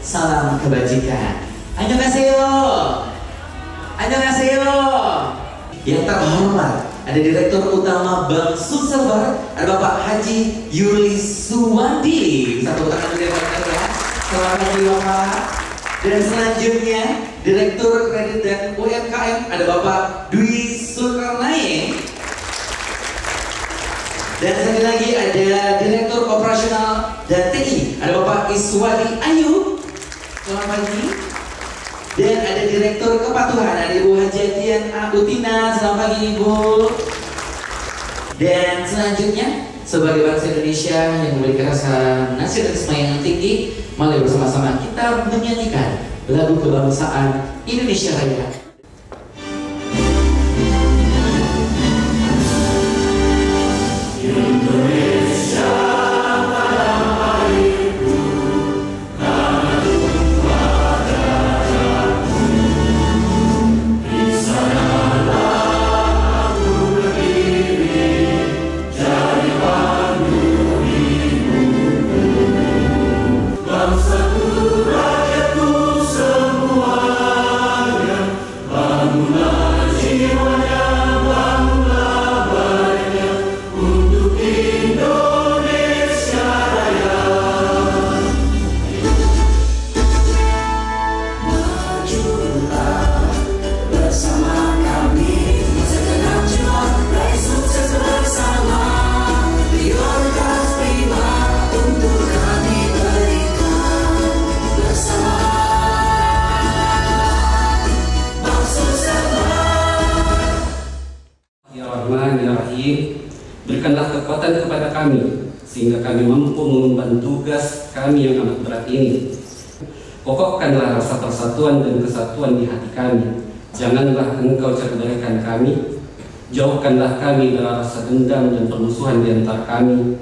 salam kebajikan. Annyeonghaseyo. Annyeonghaseyo. Yang terhormat, ada Direktur Utama Bank Sulselbar, ada Bapak Haji Yuli Suwandi. Bisa tepuk tangan dulu ya. Selamat pagi Bapak. Dan selanjutnya Direktur Kredit dan UMKM, ada Bapak Dwi Zulkarnain. Dan sekali lagi ada Direktur Operasional dan TI, ada Bapak Iswadi Ayu. Selamat pagi. Dan ada Direktur Kepatuhan, ada Ibu Hajatian Utina. Selamat pagi Ibu. Dan selanjutnya sebagai bangsa Indonesia yang memiliki rasa nasionalisme yang tinggi, mari bersama-sama kita menyanyikan lagu kebangsaan Indonesia Raya. Berikanlah kekuatan kepada kami sehingga kami mampu mengemban tugas kami yang amat berat ini. Kokohkanlah rasa persatuan dan kesatuan di hati kami. Janganlah Engkau cerdaikan kami. Jauhkanlah kami dari rasa dendam dan permusuhan di antara kami.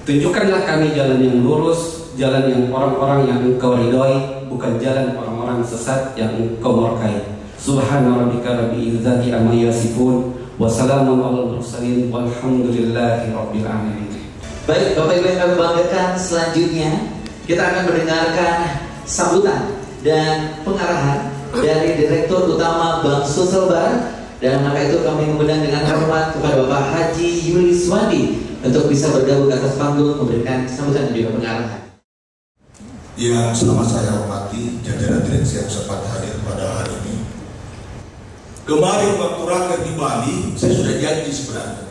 Tunjukkanlah kami jalan yang lurus, jalan yang orang-orang yang Engkau ridhoi, bukan jalan orang-orang sesat yang Engkau murkai. Subhana rabbika rabbil izzati amma yasifun. Wassalamu ala mursalin walhamdulillahi rabbil alamin. Baik, Bapak Ibu yang kami banggakan, selanjutnya kita akan mendengarkan sambutan dan pengarahan dari Direktur Utama Bank Sulselbar. Dan maka itu kami mengundang dengan hormat kepada Bapak Haji Yuli Suwandi untuk bisa bergabung ke atas panggung memberikan sambutan dan juga pengarahan. Yang selama saya hormati jajaran direksi yang sempat hadir pada hari ini. Kemarin waktu raker di Bali, saya sudah janji sebenarnya.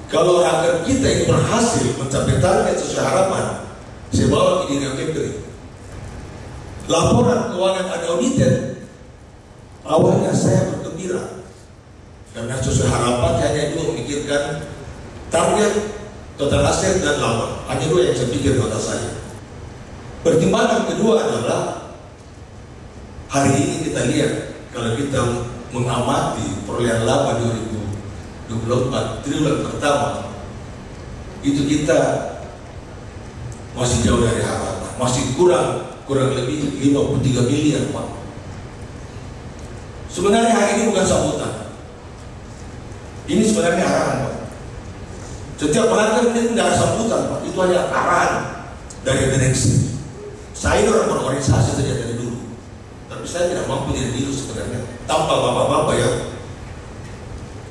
Kalau raker kita ini berhasil mencapai target sesuai harapan, saya bawa ke diri Kepri. Laporan keuangan unaudited, awalnya saya bergembira. Karena sesuai harapan, saya hanya dua memikirkan target, total aset, dan laba. Hanya dua yang saya pikir di otak saya. Pertimbangan kedua adalah, hari ini kita lihat, kalau kita mengamati perolehan laba 2024 triwulan pertama, itu kita masih jauh dari harapan, masih kurang lebih 53 miliar Pak. Sebenarnya hari ini bukan sambutan, ini sebenarnya arahan Pak. Setiap pelanggan ini tidak ada sambutan Pak, itu hanya arahan dari direksi. Saya ini orang berorganisasi saja dari dulu, tapi saya tidak mampu diri sebenarnya tanpa bapak-bapak yang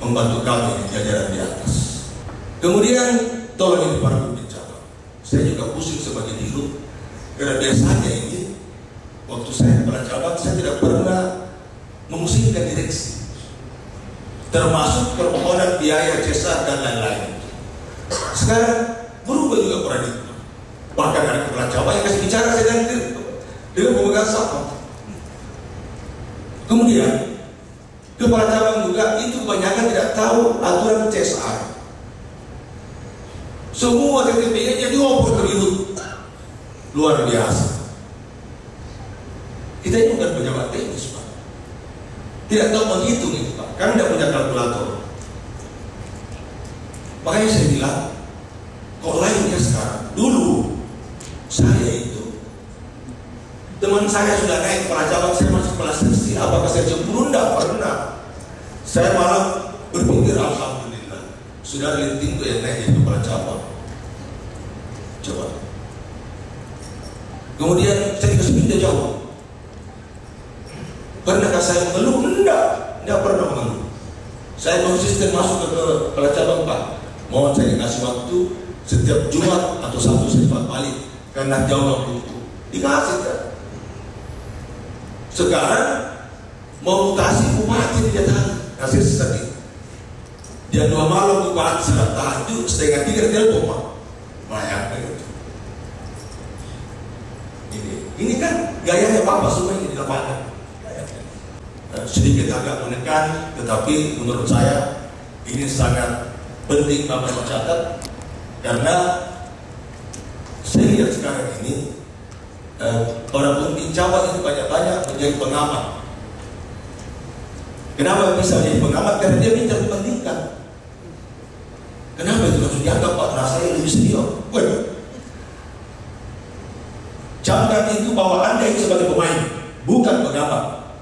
membantu kami di jajaran di atas. Kemudian tolong ini para pembicara, saya juga pusing sebagai dirut karena biasanya ini waktu saya kepala cabang saya tidak pernah memusingkan direksi, termasuk permohonan biaya cesar dan lain-lain. Sekarang berubah juga paradigma. Bahkan ada kepala cabang yang kasih bicara saya dengan pemegang saham. Kemudian kepala cabang juga itu kebanyakan tidak tahu aturan CSR. Semua TTP-nya jadi oper terlibat. Luar biasa. Kita ini bukan pejabat teknis Pak, tidak tahu menghitung itu Pak, kami tidak punya kalkulator. Makanya saya bilang, kok lainnya sekarang. Dulu saya itu, teman saya sudah naik kepala cabang, saya masuk kelas tersi. Apakah saya cemburu? Tidak pernah. Saya malah berpikir alhamdulillah sudah linting tuh yang naik kepala cabang. Coba Kemudian saya dikasih minta jawab. Pernahkah saya mengeluh? Tidak pernah mengeluh. Saya konsisten masuk ke kepala cabang, Pak. Mohon saya dikasih waktu setiap Jumat atau Sabtu saya balik karena jauh waktu itu. Dikasih kan. Sekarang mau kasih bupati dia tahan, kasih sedih. Dia 2 malam bupati sudah tahajud, setengah 3 telepon, Pak. Banyak gitu. Ini kan gayanya Bapak semua ini di lapangan. Sedikit agak menekan, tetapi menurut saya ini sangat penting Bapak mencatat, karena saya lihat sekarang ini orang pemimpin cabang itu banyak-banyak menjadi pengamat. Kenapa bisa menjadi pengamat? Karena dia minta dibandingkan. Kenapa itu langsung dianggap Pak rasanya lebih senior? Waduh. Camkan itu bahwa Anda itu sebagai pemain, bukan pengamat.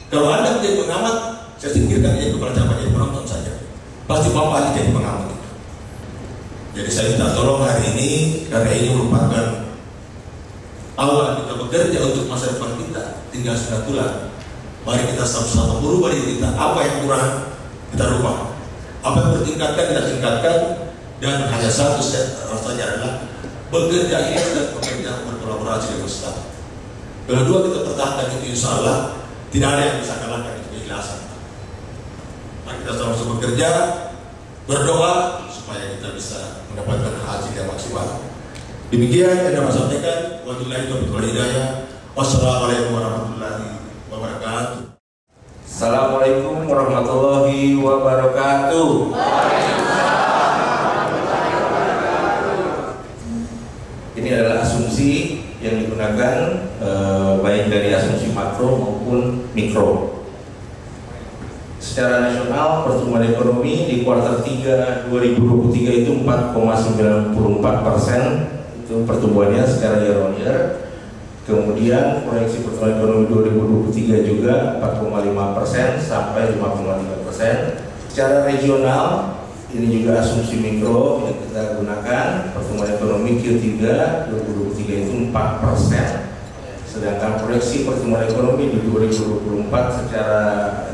Kalau Anda menjadi pengamat, saya singkirkan dia kepala cabang jadi penonton saja. Pasti Bapak jadi pengamat itu. Jadi saya minta tolong hari ini, karena ini merupakan awal kita bekerja untuk masa depan kita, tinggal 9 bulan. Mari kita sama-sama berubah diri kita. Apa yang kurang kita rubah, apa yang bertingkatkan kita tingkatkan, dan hanya satu rasanya adalah bekerja ini dan bekerja berkolaborasi dengan staff. Kalau dua kita pertahankan itu, insya Allah tidak ada yang bisa kalahkan itu keikhlasan. Mari kita sama-sama bekerja, berdoa supaya kita bisa mendapatkan hasil yang maksimal. Demikian yang dapat saya sampaikan. Wabillahi taufiq wal hidayah. Wassalamualaikum warahmatullahi wabarakatuh. Assalamualaikum warahmatullahi wabarakatuh. Ini adalah asumsi yang digunakan baik dari asumsi makro maupun mikro. Secara nasional, pertumbuhan ekonomi di kuartal 3 2023 itu 4,94%. Itu pertumbuhannya secara year on year. Kemudian proyeksi pertumbuhan ekonomi 2023 juga 4,5% sampai 5,3%. Secara regional, ini juga asumsi mikro yang kita gunakan. Pertumbuhan ekonomi Q3 2023 itu 4%. Sedangkan proyeksi pertumbuhan ekonomi di 2024 secara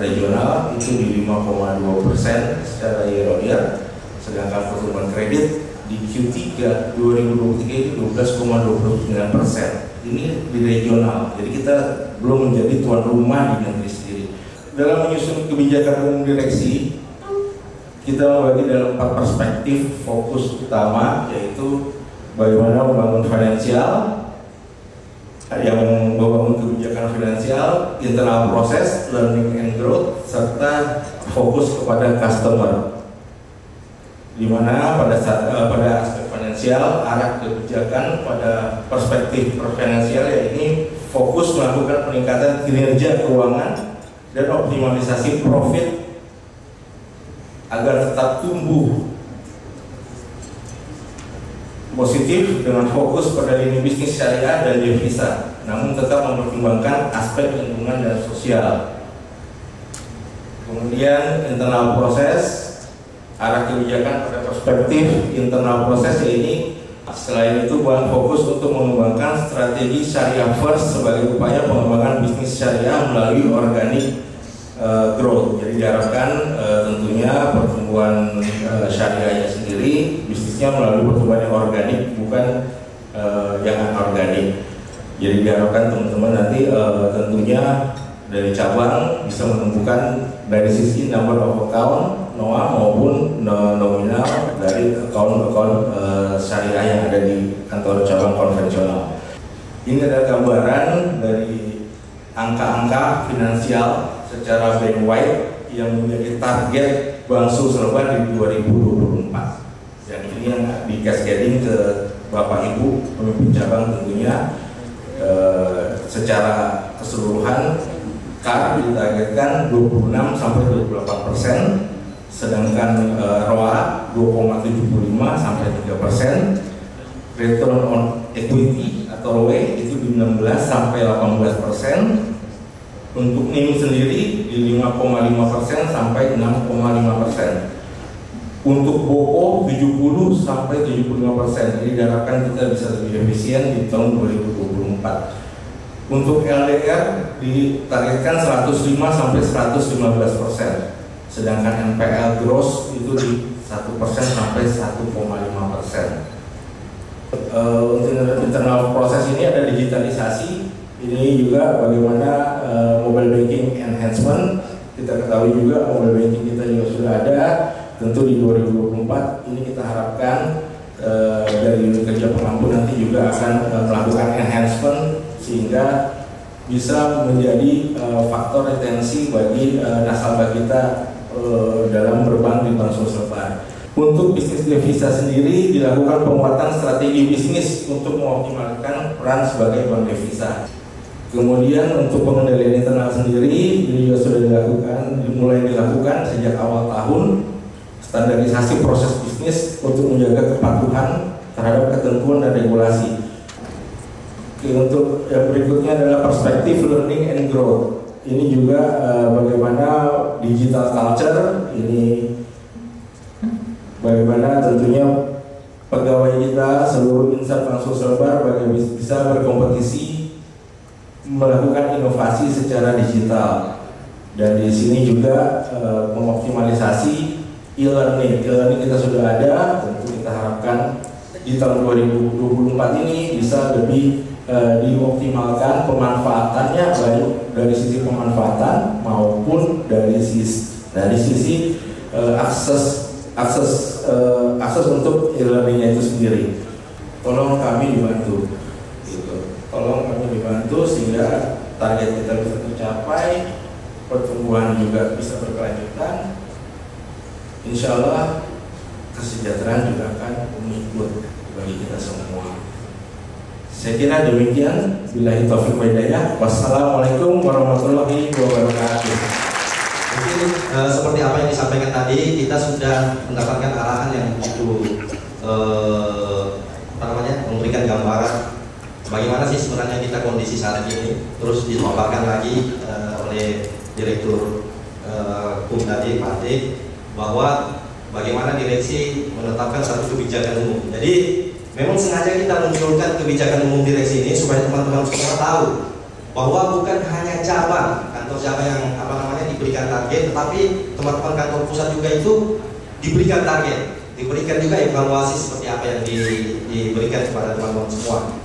regional itu di 5,2% secara year on year. Sedangkan pertumbuhan kredit di Q3 2023 itu 12,29%. Ini di regional, jadi kita belum menjadi tuan rumah di negeri sendiri. Dalam menyusun kebijakan umum direksi, kita membagi dalam 4 perspektif fokus utama, yaitu bagaimana membangun finansial, yang membangun kebijakan finansial, internal proses, learning and growth, serta fokus kepada customer. Di mana pada aspek finansial, arah kebijakan pada perspektif finansial, yaitu fokus melakukan peningkatan kinerja keuangan dan optimalisasi profit agar tetap tumbuh positif dengan fokus pada lini bisnis syariah dan devisa, namun tetap mempertimbangkan aspek lingkungan dan sosial. Kemudian internal proses, arah kebijakan pada perspektif internal proses ini. Selain itu, Bank fokus untuk mengembangkan strategi syariah first sebagai upaya pengembangan bisnis syariah melalui organic growth. Jadi diharapkan tentunya pertumbuhan syariahnya sendiri, bisnisnya melalui pertumbuhan yang organik, bukan yang anorganik. Jadi diharapkan teman-teman nanti tentunya dari cabang bisa menemukan dari sisi number of account NOA maupun nominal dari account syariah yang ada di kantor cabang konvensional. Ini adalah gambaran dari angka-angka finansial secara bank wide yang menjadi target Bank Sulselbar di 2024. Dan ini yang di cascading ke Bapak Ibu pemimpin cabang tentunya. Secara keseluruhan KAR ditargetkan 26 sampai 28%, sedangkan ROA 2,75 sampai 3%, return on equity atau ROE itu di 16 sampai 18%, untuk NIM sendiri di 5,5% sampai 6,5%. Untuk BOPO 70 sampai 75%. Jadi diharapkan kita bisa lebih efisien di tahun 2024. Untuk LDR ditargetkan 105 sampai 115%, sedangkan NPL gross itu di 1% sampai 1,5%. Untuk internal proses ini ada digitalisasi, ini juga bagaimana mobile banking enhancement. Kita ketahui juga mobile banking kita juga sudah ada. Tentu di 2024 ini kita harapkan dari unit kerja pengampu nanti juga akan melakukan enhancement sehingga bisa menjadi faktor retensi bagi nasabah kita dalam berbank di Bank Sosial Bar. Untuk bisnis devisa sendiri dilakukan penguatan strategi bisnis untuk mengoptimalkan peran sebagai bank devisa. Kemudian untuk pengendalian internal sendiri ini juga sudah mulai dilakukan sejak awal tahun. Standarisasi proses bisnis untuk menjaga kepatuhan terhadap ketentuan dan regulasi. Untuk yang berikutnya adalah perspektif learning and growth. Ini juga bagaimana digital culture ini. Bagaimana tentunya pegawai kita, seluruh insan Bank Sosial Bar bisa berkompetisi melakukan inovasi secara digital. Dan di sini juga mengoptimalisasi e-learning. E-learning kita sudah ada, tentu kita harapkan di tahun 2024 ini bisa lebih dioptimalkan pemanfaatannya, baik dari sisi pemanfaatan maupun dari sisi akses untuk e-learningnya itu sendiri. Tolong kami dibantu, gitu. Tolong kami dibantu sehingga target kita bisa tercapai, pertumbuhan juga bisa berkelanjutan. Insya Allah kesejahteraan juga akan mengikut bagi kita semua. Saya kira demikian. Billahi taufiq wal hidayah. Wassalamualaikum warahmatullahi wabarakatuh. Mungkin seperti apa yang disampaikan tadi, kita sudah mendapatkan arahan yang begitu memberikan gambaran bagaimana sih sebenarnya kita kondisi saat ini. Terus dipaparkan lagi oleh Direktur KUM tadi, Pak Atik, bahwa bagaimana direksi menetapkan satu kebijakan umum. Jadi memang sengaja kita munculkan kebijakan umum direksi ini supaya teman-teman semua tahu bahwa bukan hanya cabang kantor cabang yang diberikan target, tetapi teman-teman kantor pusat juga itu diberikan target, diberikan juga evaluasi seperti apa yang diberikan kepada teman-teman semua.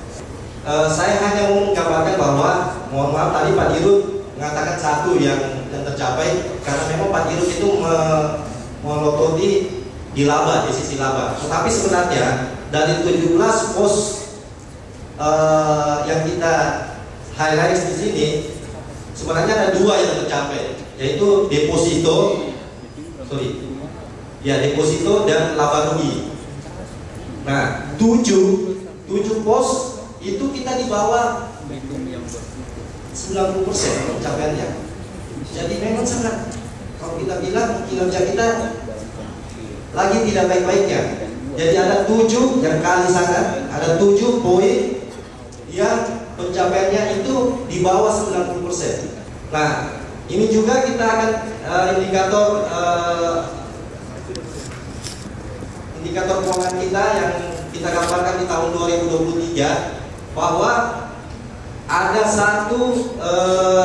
Saya hanya mau menggambarkan bahwa, mohon maaf tadi Pak Dirut mengatakan satu yang tercapai karena memang Pak Dirut itu melototi di laba, di sisi laba. Tetapi sebenarnya dari 17 pos yang kita highlight di sini, sebenarnya ada 2 yang tercapai, yaitu deposito, deposito dan laba rugi. Nah, 7 pos itu kita di bawah 90% pencapaiannya. Jadi memang sangat, kalau kita bilang kinerja kita lagi tidak baik-baiknya. Jadi ada 7 yang kali sana, ada 7 poin yang pencapaiannya itu di bawah 90%. Nah, ini juga kita akan indikator keuangan kita yang kita gambarkan di tahun 2023 bahwa ada satu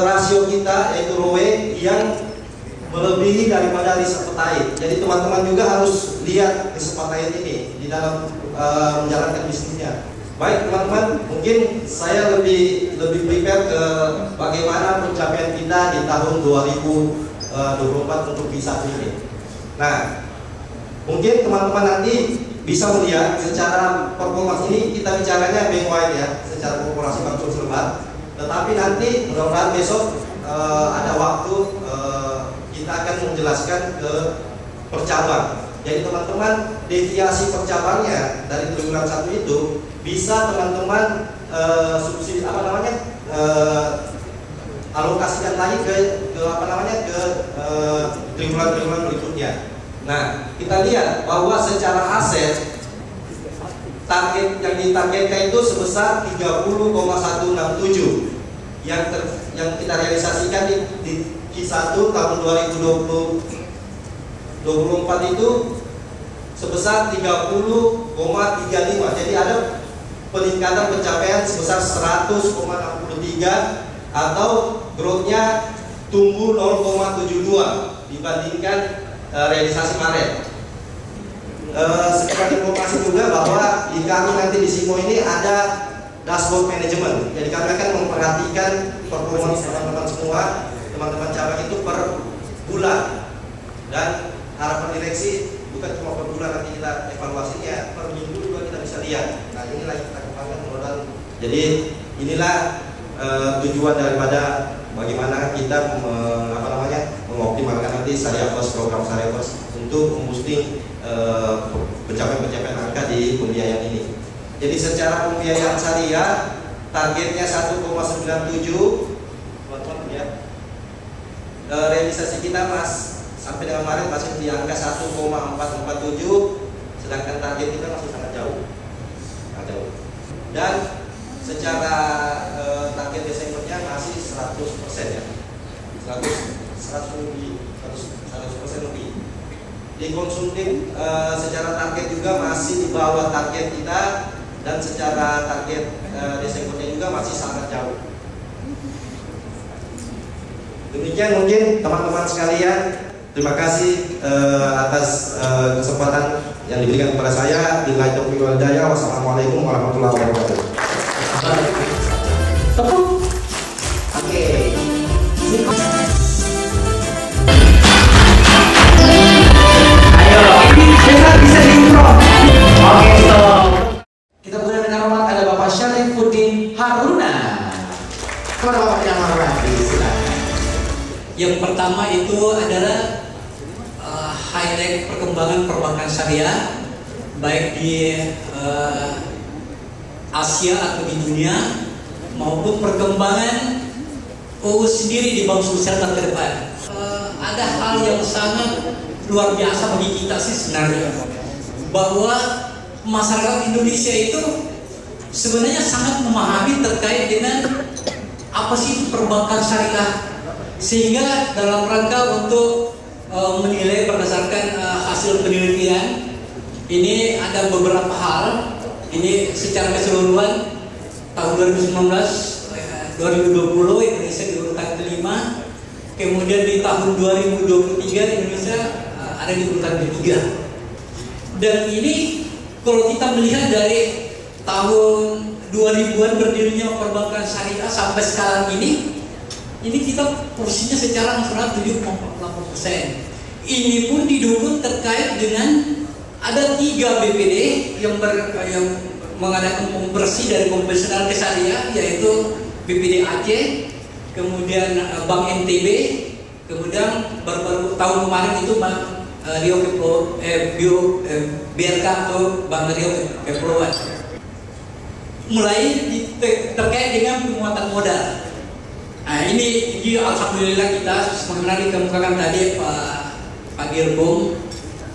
rasio kita yaitu ROE yang melebihi daripada risk appetite. Jadi teman-teman juga harus lihat risk appetite ini di dalam menjalankan bisnisnya. Baik teman-teman, mungkin saya lebih prepare ke bagaimana pencapaian kita di tahun 2024 untuk Q1 ini. Nah, mungkin teman-teman nanti bisa melihat secara performance ini, kita bicaranya bank-wide ya, secara korporasi Bank Sosial Bar. Tetapi nanti mudah-mudahan besok ada waktu kita akan menjelaskan ke percabang. Jadi teman-teman deviasi percabangnya dari triwulan 1 itu bisa teman-teman subsidi alokasikan lagi ke triwulan berikutnya. Nah, kita lihat bahwa secara aset target yang ditargetkan itu sebesar 30,167 yang kita realisasikan di Q1 tahun 2024 itu sebesar 30,35. Jadi ada peningkatan pencapaian sebesar 100,63 atau growth-nya tumbuh 0,72 dibandingkan realisasi Maret. Sebagai informasi juga bahwa di kami nanti di SIMO ini ada dashboard management. Jadi kami akan memperhatikan performa teman-teman semua, teman-teman cabang itu per bulan. Dan harapan direksi bukan cuma per bulan nanti kita evaluasinya, per minggu juga kita bisa lihat. Nah inilah yang kita kembangkan modal. Jadi inilah tujuan daripada bagaimana kita mengoptimalkan nanti Syariahpos, program Syariahpos untuk memboosting pencapaian-pencapaian angka di pembiayaan ini. Jadi secara pembiayaan syariah targetnya 1,97, teman-teman ya. Realisasi kita sampai dengan Maret masih di angka 1,447, sedangkan target kita masih sangat jauh. Dan secara target Desembernya masih 100% ya. 100% lebih. Di konsumtif secara target juga masih di bawah target kita, dan secara target Desembernya juga masih sangat jauh. Demikian mungkin teman-teman sekalian, terima kasih atas kesempatan yang diberikan kepada saya. Billahi taufiq wal hidayah. Wassalamualaikum warahmatullahi wabarakatuh. Tepuk. Oke. Bisa diimprov. Oke, stop. Kita mulai dengan hormat ada Bapak Syarifuddin Haruna. Kepada Bapak yang hormat, silakan. Yang pertama itu adalah highlight perkembangan perbankan syariah baik di Asia atau di dunia maupun perkembangan sendiri di Bank Sosial ke depan. Ada hal yang sangat luar biasa bagi kita sih sebenarnya, bahwa masyarakat Indonesia itu sebenarnya sangat memahami terkait dengan apa sih perbankan syariah, sehingga dalam rangka untuk menilai berdasarkan hasil penelitian ini ada beberapa hal. Ini secara keseluruhan tahun 2019 2020 Indonesia di urutan kelima, kemudian di tahun 2023 Indonesia ada di urutan ketiga. Dan ini kalau kita melihat dari tahun 2000-an berdirinya perbankan syariah sampai sekarang ini kita porsinya secara nasional 7,48%. Ini pun didukung terkait dengan ada 3 BPD yang mengadakan konversi dari konvensional ke syariah, yaitu BPD Aceh, kemudian Bank NTB, kemudian baru tahun kemarin itu Bank BRK atau Bank Riau Kepulauan. Mulai terkait dengan penguatan modal. Nah ini alhamdulillah kita sebagaimana dikemukakan tadi Pak Girbong,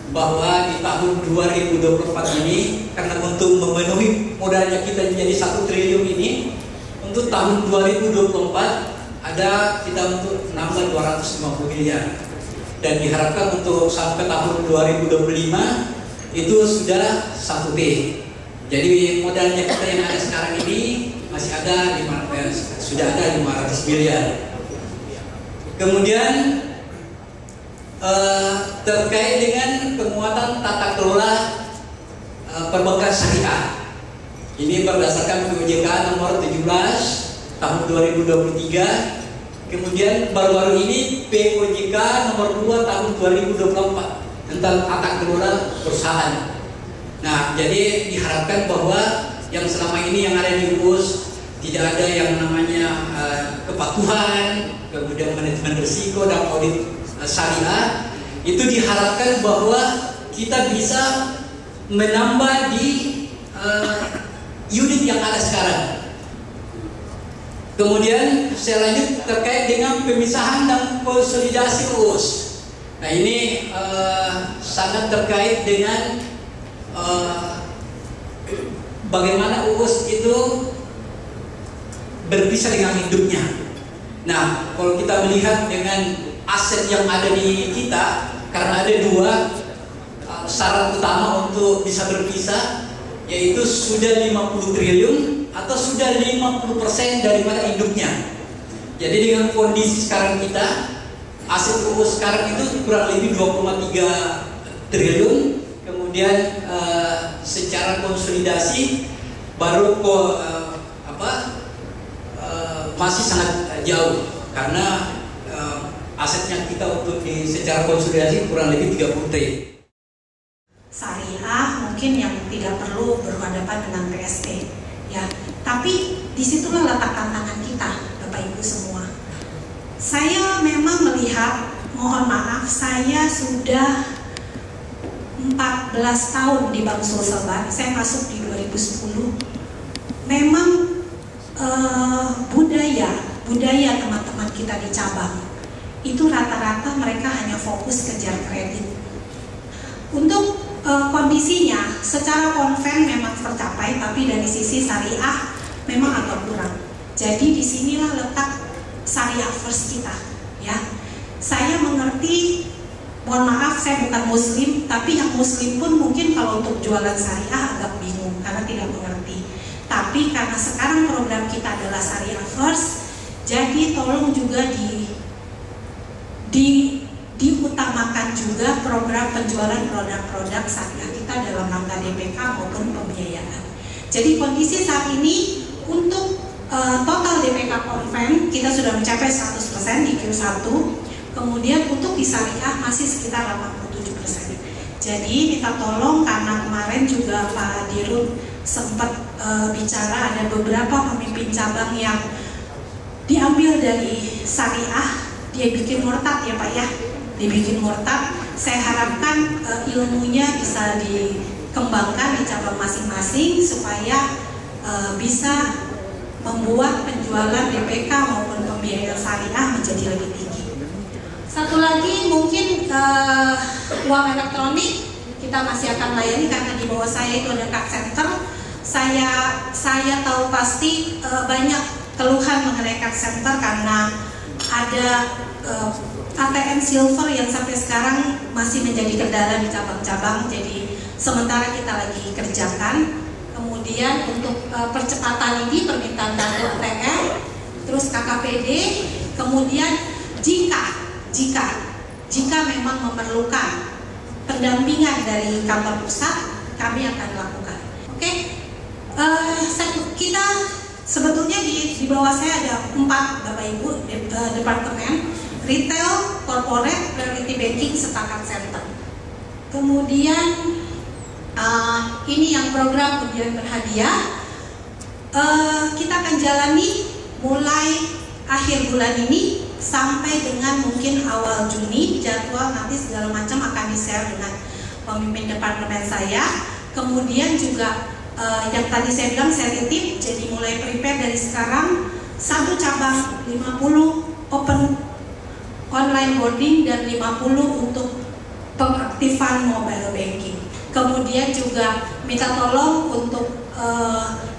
bahwa di tahun 2024 ini karena untuk memenuhi modalnya kita menjadi 1 triliun ini, untuk tahun 2024 ada kita untuk nambah 250 miliar, dan diharapkan untuk sampai tahun 2025 itu sudah 1 B. Jadi modalnya kita yang ada sekarang ini masih ada sudah ada 500 miliar. Kemudian terkait dengan penguatan tata kelola perbankan syariah, ini berdasarkan POJK nomor 17 tahun 2023. Kemudian baru-baru ini POJK nomor 2 tahun 2024 tentang tata kelola perusahaan. Nah, jadi diharapkan bahwa yang selama ini yang ada di UUS tidak ada yang namanya kepatuhan, kemudian manajemen risiko dan audit syariah, itu diharapkan bahwa kita bisa menambah di unit yang ada sekarang. Kemudian saya lanjut terkait dengan pemisahan dan konsolidasi UUS. Nah ini sangat terkait dengan bagaimana UUS itu berpisah dengan hidupnya. Nah kalau kita melihat dengan aset yang ada di kita, karena ada 2 syarat utama untuk bisa berpisah. yaitu sudah 50 triliun atau sudah 50% daripada induknya. Jadi dengan kondisi sekarang kita, aset UU sekarang itu kurang lebih 2,3 triliun. Kemudian secara konsolidasi baru masih sangat jauh karena asetnya kita untuk secara konsolidasi kurang lebih 30 triliun. Syariah mungkin yang tidak perlu berhadapan dengan PSP, ya. Tapi disitulah letak tantangan kita, Bapak Ibu semua. Saya memang melihat, mohon maaf, saya sudah 14 tahun di Bank Sulselbar. Saya masuk di 2010. Memang budaya teman-teman kita di cabang itu rata-rata mereka hanya fokus kejar kredit. Untuk kondisinya secara konven memang tercapai, tapi dari sisi syariah memang agak kurang. Jadi disinilah letak syariah first kita, ya. Saya mengerti, mohon maaf saya bukan muslim, tapi yang muslim pun mungkin kalau untuk jualan syariah agak bingung karena tidak mengerti. Tapi karena sekarang program kita adalah syariah first, jadi tolong juga diutamakan juga program penjualan produk-produk syariah kita dalam rangka DPK maupun pembiayaan. Jadi kondisi saat ini untuk total DPK konven kita sudah mencapai 100% di Q1. Kemudian untuk di syariah masih sekitar 87%. Jadi minta tolong, karena kemarin juga Pak Dirut sempat bicara ada beberapa pemimpin cabang yang diambil dari syariah, dia bikin murtad ya Pak ya, dibikin murtad. Saya harapkan ilmunya bisa dikembangkan di cabang masing-masing supaya bisa membuat penjualan DPK maupun pembiayaan syariah menjadi lebih tinggi. Satu lagi mungkin uang elektronik kita masih akan layani karena di bawah saya itu ada card center. Saya tahu pasti banyak keluhan mengenai card center karena ada ATM silver yang sampai sekarang masih menjadi kendala di cabang-cabang. Jadi sementara kita lagi kerjakan. Kemudian untuk percepatan ini permintaan kartu ATM, terus KKPD. Kemudian jika memang memerlukan pendampingan dari kantor pusat, kami akan lakukan. Oke, kita sebetulnya di bawah saya ada 4 Bapak Ibu departemen: retail, corporate, priority banking, serta card center. Kemudian ini yang program undian berhadiah kita akan jalani mulai akhir bulan ini sampai dengan mungkin awal Juni. Jadwal nanti segala macam akan di-share dengan pemimpin departemen saya. Kemudian juga yang tadi saya bilang saya titip, jadi mulai prepare dari sekarang. 1 cabang 50 open online boarding dan 50 untuk pengaktifan mobile banking. Kemudian juga minta tolong untuk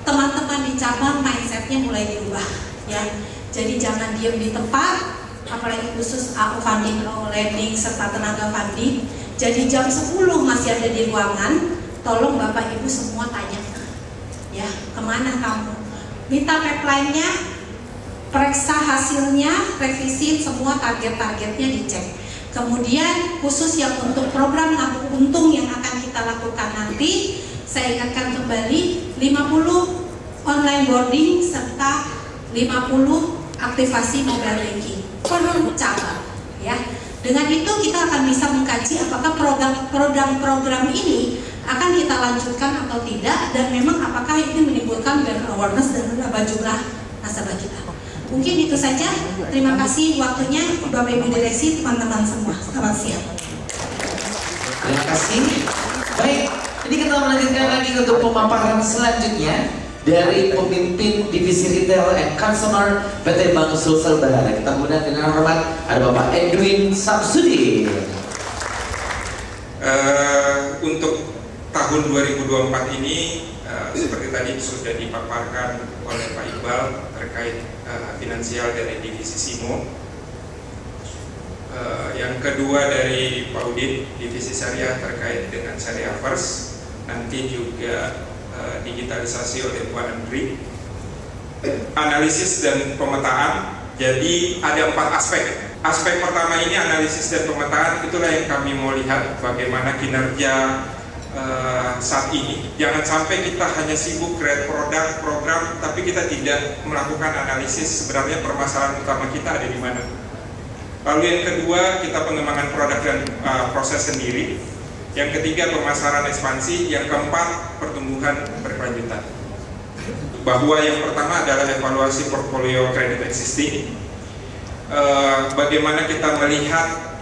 teman-teman di cabang mindsetnya mulai dirubah, ya. Jadi jangan diam di tempat, apalagi khusus AU funding, AU lending, serta tenaga funding. Jadi jam 10 masih ada di ruangan, tolong Bapak Ibu semua tanya, ya, kemana kamu? Minta pipeline-nya, periksa hasilnya, revisi semua target-targetnya dicek. Kemudian khusus yang untuk program nabung untung yang akan kita lakukan nanti, saya ingatkan kembali 50 online boarding serta 50 aktivasi mobile banking per cabang, ya. Dengan itu kita akan bisa mengkaji apakah program ini akan kita lanjutkan atau tidak, dan memang apakah ini menimbulkan brand awareness dan menambah jumlah nasabah kita. Mungkin itu saja. Terima kasih waktunya Bapak Ibu Direksi, teman-teman semua. Selamat siang. Terima kasih. Baik, ini kita melanjutkan lagi untuk pemaparan selanjutnya dari pemimpin divisi retail and consumer PT Bank Sulselbar. Kita mengundang dengan hormat ada Bapak Edwin Samsudin. Untuk tahun 2024 ini seperti tadi sudah dipaparkan oleh Pak Iqbal terkait finansial dari divisi SIMO. Yang kedua dari Pak Udin, divisi syariah terkait dengan syariah first. Nanti juga digitalisasi oleh Bu Andri. Analisis dan pemetaan. Jadi ada 4 aspek. Aspek pertama ini analisis dan pemetaan, itulah yang kami mau lihat bagaimana kinerja saat ini. Jangan sampai kita hanya sibuk create produk, program, tapi kita tidak melakukan analisis sebenarnya permasalahan utama kita ada di mana. Lalu yang kedua, kita pengembangan produk dan proses sendiri. Yang ketiga, pemasaran ekspansi. Yang keempat, pertumbuhan berkelanjutan. Bahwa yang pertama adalah evaluasi portfolio kredit existing. Bagaimana kita melihat,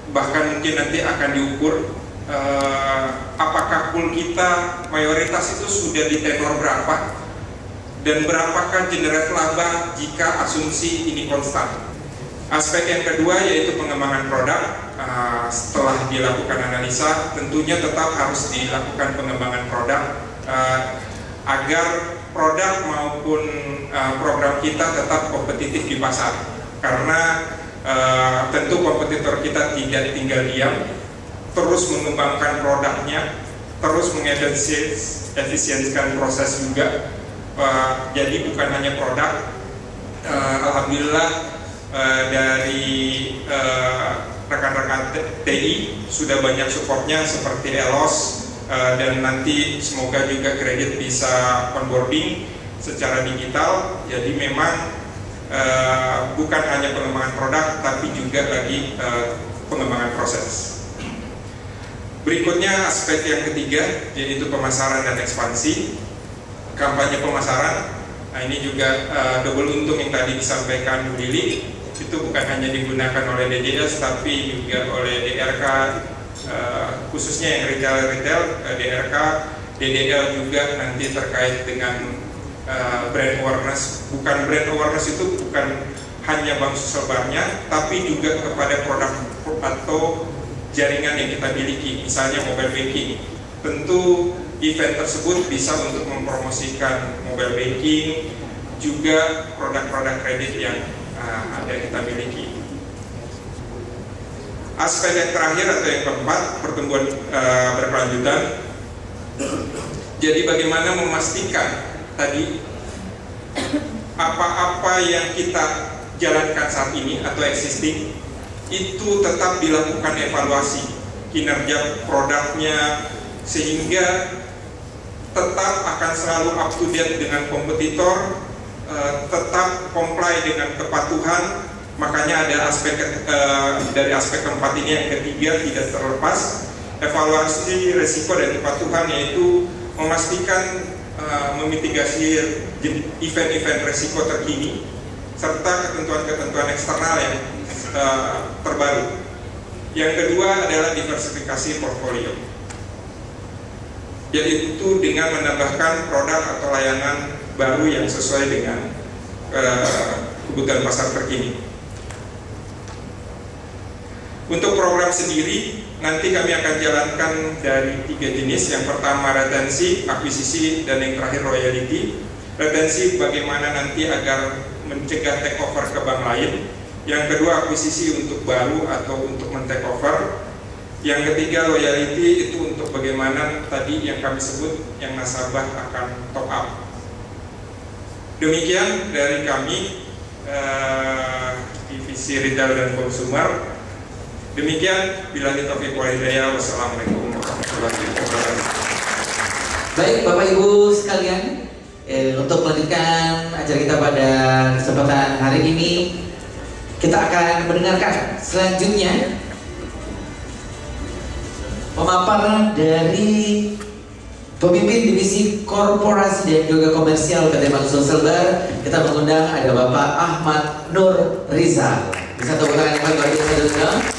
bahkan mungkin nanti akan diukur, apakah pool kita mayoritas itu sudah di tenor berapa, dan berapakah generate laba jika asumsi ini konstan. Aspek yang kedua yaitu pengembangan produk. Setelah dilakukan analisa, tentunya tetap harus dilakukan pengembangan produk agar produk maupun program kita tetap kompetitif di pasar. Karena tentu kompetitor kita tidak tinggal diam, terus mengembangkan produknya, terus mengefisiensikan proses juga. Jadi bukan hanya produk. Alhamdulillah dari rekan-rekan TI sudah banyak supportnya seperti ELOS, dan nanti semoga juga kredit bisa onboarding secara digital. Jadi memang bukan hanya pengembangan produk, tapi juga lagi pengembangan proses. Berikutnya aspek yang ketiga yaitu pemasaran dan ekspansi. Kampanye pemasaran. Nah ini juga double untung yang tadi disampaikan Bu Lili. Itu bukan hanya digunakan oleh DDS tapi juga oleh DRK, khususnya yang retail DRK, DDL juga nanti terkait dengan brand awareness. Bukan brand awareness itu bukan hanya Bank Sulselbarnya, tapi juga kepada produk atau jaringan yang kita miliki, misalnya mobile banking. Tentu event tersebut bisa untuk mempromosikan mobile banking, juga produk-produk kredit yang ada kita miliki. Aspek yang terakhir atau yang keempat, pertumbuhan berkelanjutan. Jadi bagaimana memastikan tadi apa-apa yang kita jalankan saat ini atau existing itu tetap dilakukan evaluasi kinerja produknya, sehingga tetap akan selalu up to date dengan kompetitor, tetap comply dengan kepatuhan. Makanya ada aspek dari aspek keempat ini yang ketiga tidak terlepas evaluasi risiko dan kepatuhan, yaitu memastikan memitigasi event-event risiko terkini serta ketentuan-ketentuan eksternal yang terbaru. Yang kedua adalah diversifikasi portfolio, yaitu dengan menambahkan produk atau layanan baru yang sesuai dengan kebutuhan pasar terkini. Untuk program sendiri nanti kami akan jalankan dari 3 jenis. Yang pertama retensi, akuisisi, dan yang terakhir royalty. Retensi bagaimana nanti agar mencegah take over ke bank lain. Yang kedua akuisisi untuk baru atau untuk men-take over. Yang ketiga loyalty itu untuk bagaimana tadi yang kami sebut yang nasabah akan top up. Demikian dari kami divisi retail dan konsumer. Demikian, billahi taufiq wal hidayah. Wassalamualaikum warahmatullahi wabarakatuh. Baik Bapak Ibu sekalian, untuk melanjutkan acara kita pada kesempatan hari ini, kita akan mendengarkan selanjutnya pemaparan dari pemimpin divisi korporasi dan juga komersial PT Bank Sulselbar. Kita mengundang ada Bapak Ahmad Nur Rizal. Bisa tepuk tangan yang paling luar biasa dulu.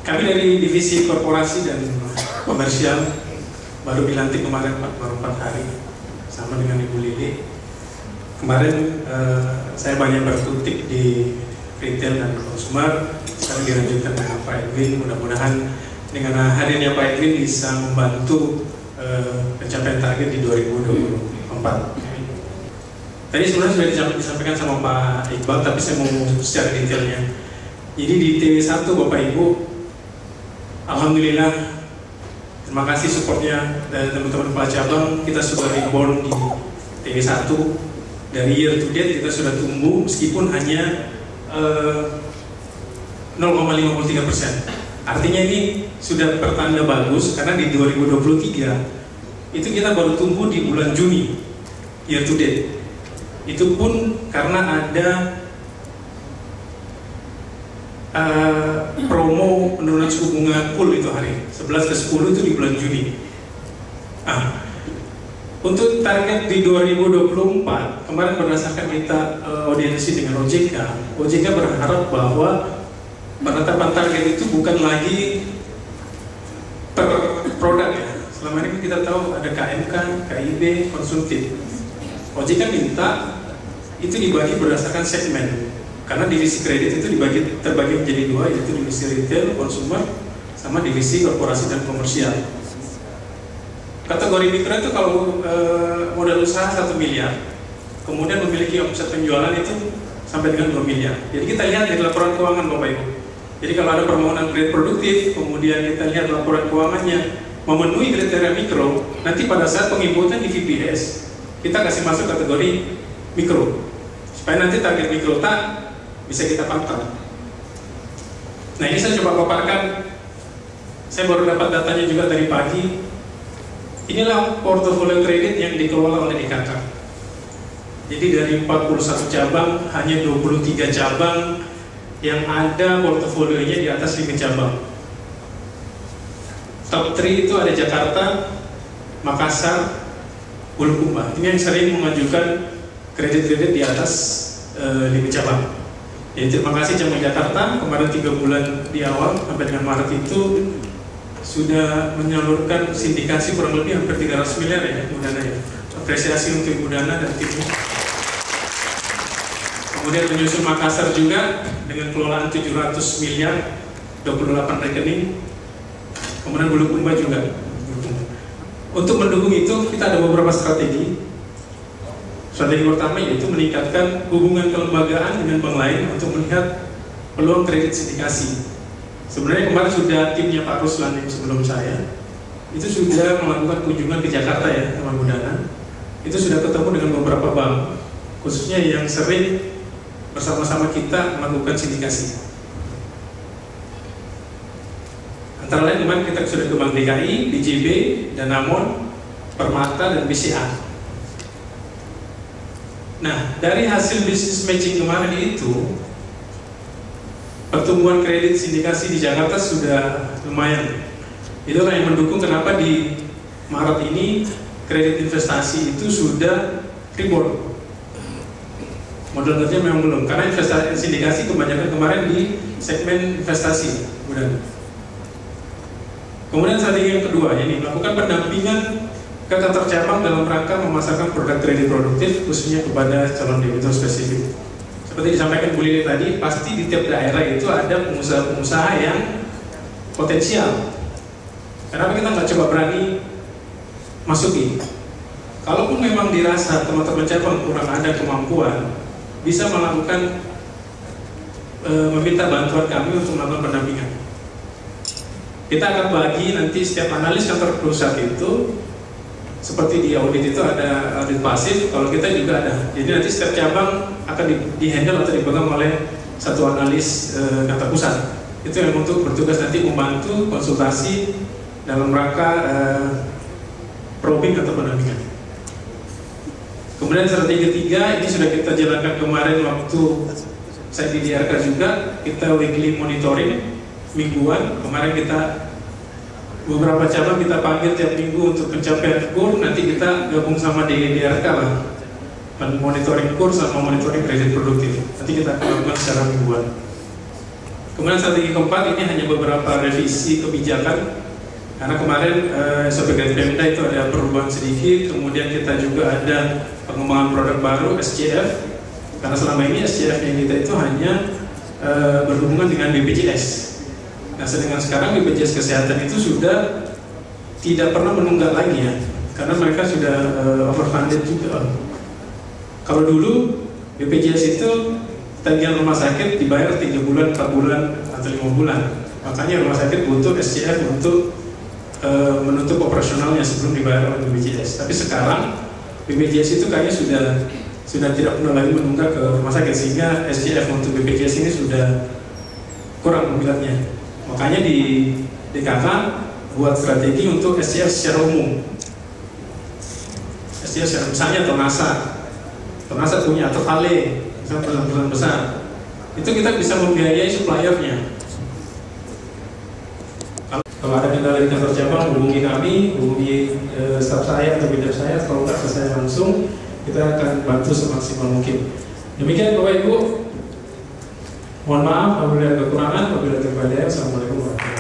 Kami dari divisi korporasi dan komersial baru dilantik kemarin Pak, baru 4 hari sama dengan Ibu Lili. Kemarin saya banyak berkutik di retail dan konsumer. Sekarang dilanjutkan dengan Pak Edwin. Mudah-mudahan dengan hadirnya Pak Edwin bisa membantu pencapaian target di 2024. Tadi sebenarnya sudah disampaikan sama Pak Iqbal, tapi saya mau secara detailnya. Jadi di TW1 Bapak Ibu, alhamdulillah Terima kasih supportnya dari teman-teman kepala cabang. Kita sudah reborn di TW1. Dari year to date kita sudah tumbuh meskipun hanya 0,53%. Artinya ini sudah pertanda bagus karena di 2023 itu kita baru tumbuh di bulan Juni year to date. Itu pun karena ada promo penurunan suku bunga cool itu hari 11 ke 10 itu di bulan Juni. Untuk target di 2024 kemarin berdasarkan kita audiensi dengan OJK berharap bahwa penetapan target itu bukan lagi per produk ya. Selama ini kita tahu ada KMK, KIB, konsumtif. OJK minta itu dibagi berdasarkan segmen. Karena divisi kredit itu terbagi menjadi dua, yaitu divisi retail, konsumer, sama divisi korporasi dan komersial. Kategori mikro itu kalau modal usaha 1 miliar, kemudian memiliki omset penjualan itu sampai dengan 2 miliar. Jadi kita lihat dari laporan keuangan Bapak Ibu. Jadi kalau ada permohonan kredit produktif, kemudian kita lihat laporan keuangannya memenuhi kriteria mikro, nanti pada saat penginputan di VPS, kita kasih masuk kategori mikro. Supaya nanti target mikro tak bisa kita pantau. Nah ini saya coba paparkan. Saya baru dapat datanya juga tadi pagi. Inilah portofolio kredit yang dikelola oleh DKK. Jadi dari 41 cabang, hanya 23 cabang yang ada portofolionya di atas 5 cabang. Top 3 itu ada Jakarta, Makassar, Bulukumba. Ini yang sering mengajukan kredit-kredit di atas 5 cabang. Jadi terima kasih cabang Jakarta, kemarin 3 bulan di awal sampai dengan Maret itu sudah menyalurkan sindikasi kurang lebih hampir 300 miliar ya Ibu Dana ya. Apresiasi untuk Ibu Dana dan timnya. Kemudian menyusul Makassar juga dengan kelolaan 700 miliar, 28 rekening. Kemudian Bulukumba juga. Untuk mendukung itu kita ada beberapa strategi. Strategi pertama yaitu meningkatkan hubungan kelembagaan dengan bank lain untuk melihat peluang kredit sindikasi. Sebenarnya kemarin sudah timnya Pak Ruslan yang sebelum saya itu sudah melakukan kunjungan ke Jakarta ya sama Bu Dana. Itu sudah ketemu dengan beberapa bank, khususnya yang sering bersama-sama kita melakukan sindikasi. Antara lain kemarin kita sudah ke Bank DKI, DJB, Danamon, Permata, dan BCA. Nah, dari hasil business matching kemarin itu, pertumbuhan kredit sindikasi di Jakarta sudah lumayan. Itulah yang mendukung kenapa di Maret ini kredit investasi itu sudah rebound. Modal kerja memang belum, karena investasi sindikasi kebanyakan kemarin di segmen investasi. Kemudian strategi yang kedua, ini melakukan pendampingan ke kantor cabang dalam rangka memasarkan produk kredit produktif khususnya kepada calon debitur spesifik. Seperti disampaikan Bu Lili tadi, pasti di tiap daerah itu ada pengusaha-pengusaha yang potensial. Kenapa kita nggak coba berani masuki? Kalaupun memang dirasa teman-teman cabang kurang ada kemampuan, bisa melakukan meminta bantuan kami untuk melakukan pendampingan. Kita akan bagi nanti setiap analis kantor pusat itu, seperti di audit itu ada audit pasif, kalau kita juga ada. Jadi nanti setiap cabang akan di-handle atau dipegang oleh satu analis kantor pusat. Itu yang untuk bertugas nanti membantu konsultasi dalam rangka probing atau pendampingan. Kemudian strategi ketiga, ini sudah kita jalankan kemarin waktu saya di DRK juga, kita weekly monitoring mingguan. Kemarin kita beberapa cabang kita panggil tiap minggu untuk pencapaian KUR, nanti kita gabung sama DRK lah, monitoring KUR sama monitoring kredit produktif. Nanti kita akan lakukan secara mingguan. Kemudian strategi keempat, ini hanya beberapa revisi kebijakan, karena kemarin sebagai Pemda itu ada perubahan sedikit. Kemudian kita juga ada pengembangan produk baru SCF, karena selama ini SCF yang kita itu hanya berhubungan dengan BPJS. Nah, sedangkan sekarang BPJS Kesehatan itu sudah tidak pernah menunggak lagi ya, karena mereka sudah overfunded juga. Kalau dulu BPJS itu tagihan rumah sakit dibayar 3 bulan, 4 bulan, atau 5 bulan. Makanya rumah sakit butuh SCF untuk menutup operasionalnya sebelum dibayar oleh BPJS. Tapi sekarang BPJS itu kayaknya sudah tidak pernah lagi menunggak ke rumah sakit, sehingga SGF untuk BPJS ini sudah kurang minatnya. Makanya di DKK buat strategi untuk SGF secara umum. SGF secara, misalnya Tonasa punya, atau Vale, misalnya perusahaan besar, itu kita bisa membiayai suppliernya. Kalau ada kendala di kantor cabang, hubungi kami, hubungi staf saya atau bidang saya, kalau nggak ke saya langsung, kita akan bantu semaksimal mungkin. Demikian Bapak Ibu, mohon maaf apabila ada kekurangan, apabila terbaik. Assalamualaikum warahmatullahi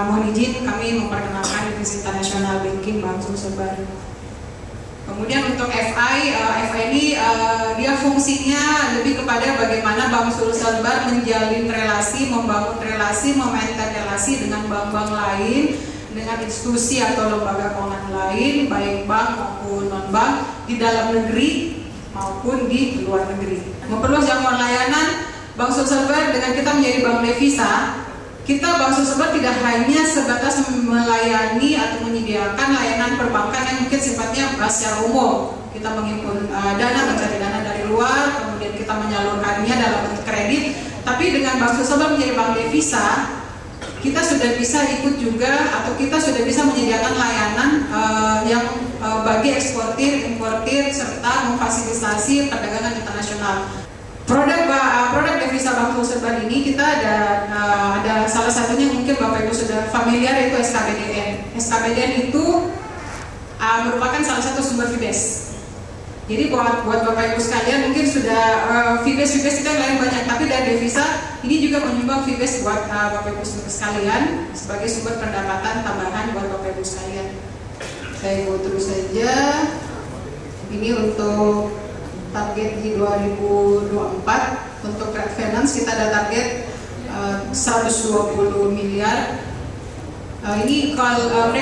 mohon izin kami memperkenalkan Divisi International Banking Bank Sulselbar. Kemudian untuk FI ini dia fungsinya lebih kepada bagaimana Bank Sulselbar menjalin relasi, membangun relasi, memaintain relasi dengan bank-bank lain, dengan institusi atau lembaga keuangan lain, baik bank maupun non-bank di dalam negeri maupun di luar negeri. Memperluas jangkauan layanan Bank Sulselbar dengan kita menjadi bank devisa. Kita Bank Sulselbar tidak hanya sebatas melayani atau menyediakan layanan perbankan yang mungkin sifatnya secara umum. Kita menghimpun dana, mencari dana dari luar, kemudian kita menyalurkannya dalam bentuk kredit. Tapi dengan Bank Sulselbar menjadi bank devisa, kita sudah bisa ikut juga atau kita sudah bisa menyediakan layanan yang bagi eksportir, importir, serta memfasilitasi perdagangan internasional. Produk devisa Bank Sulselbar ini kita ada salah satunya mungkin Bapak Ibu sudah familiar, itu SKBDN. SKBDN itu merupakan salah satu sumber FIBES. Jadi buat Bapak Ibu sekalian mungkin sudah FIBES itu yang lain banyak, tapi dari devisa ini juga menyumbang FIBES buat Bapak Ibu sekalian sebagai sumber pendapatan tambahan buat Bapak Ibu sekalian. Saya go terus saja. Ini untuk target di 2024 untuk trade finance kita ada target 120 miliar. Ini kalau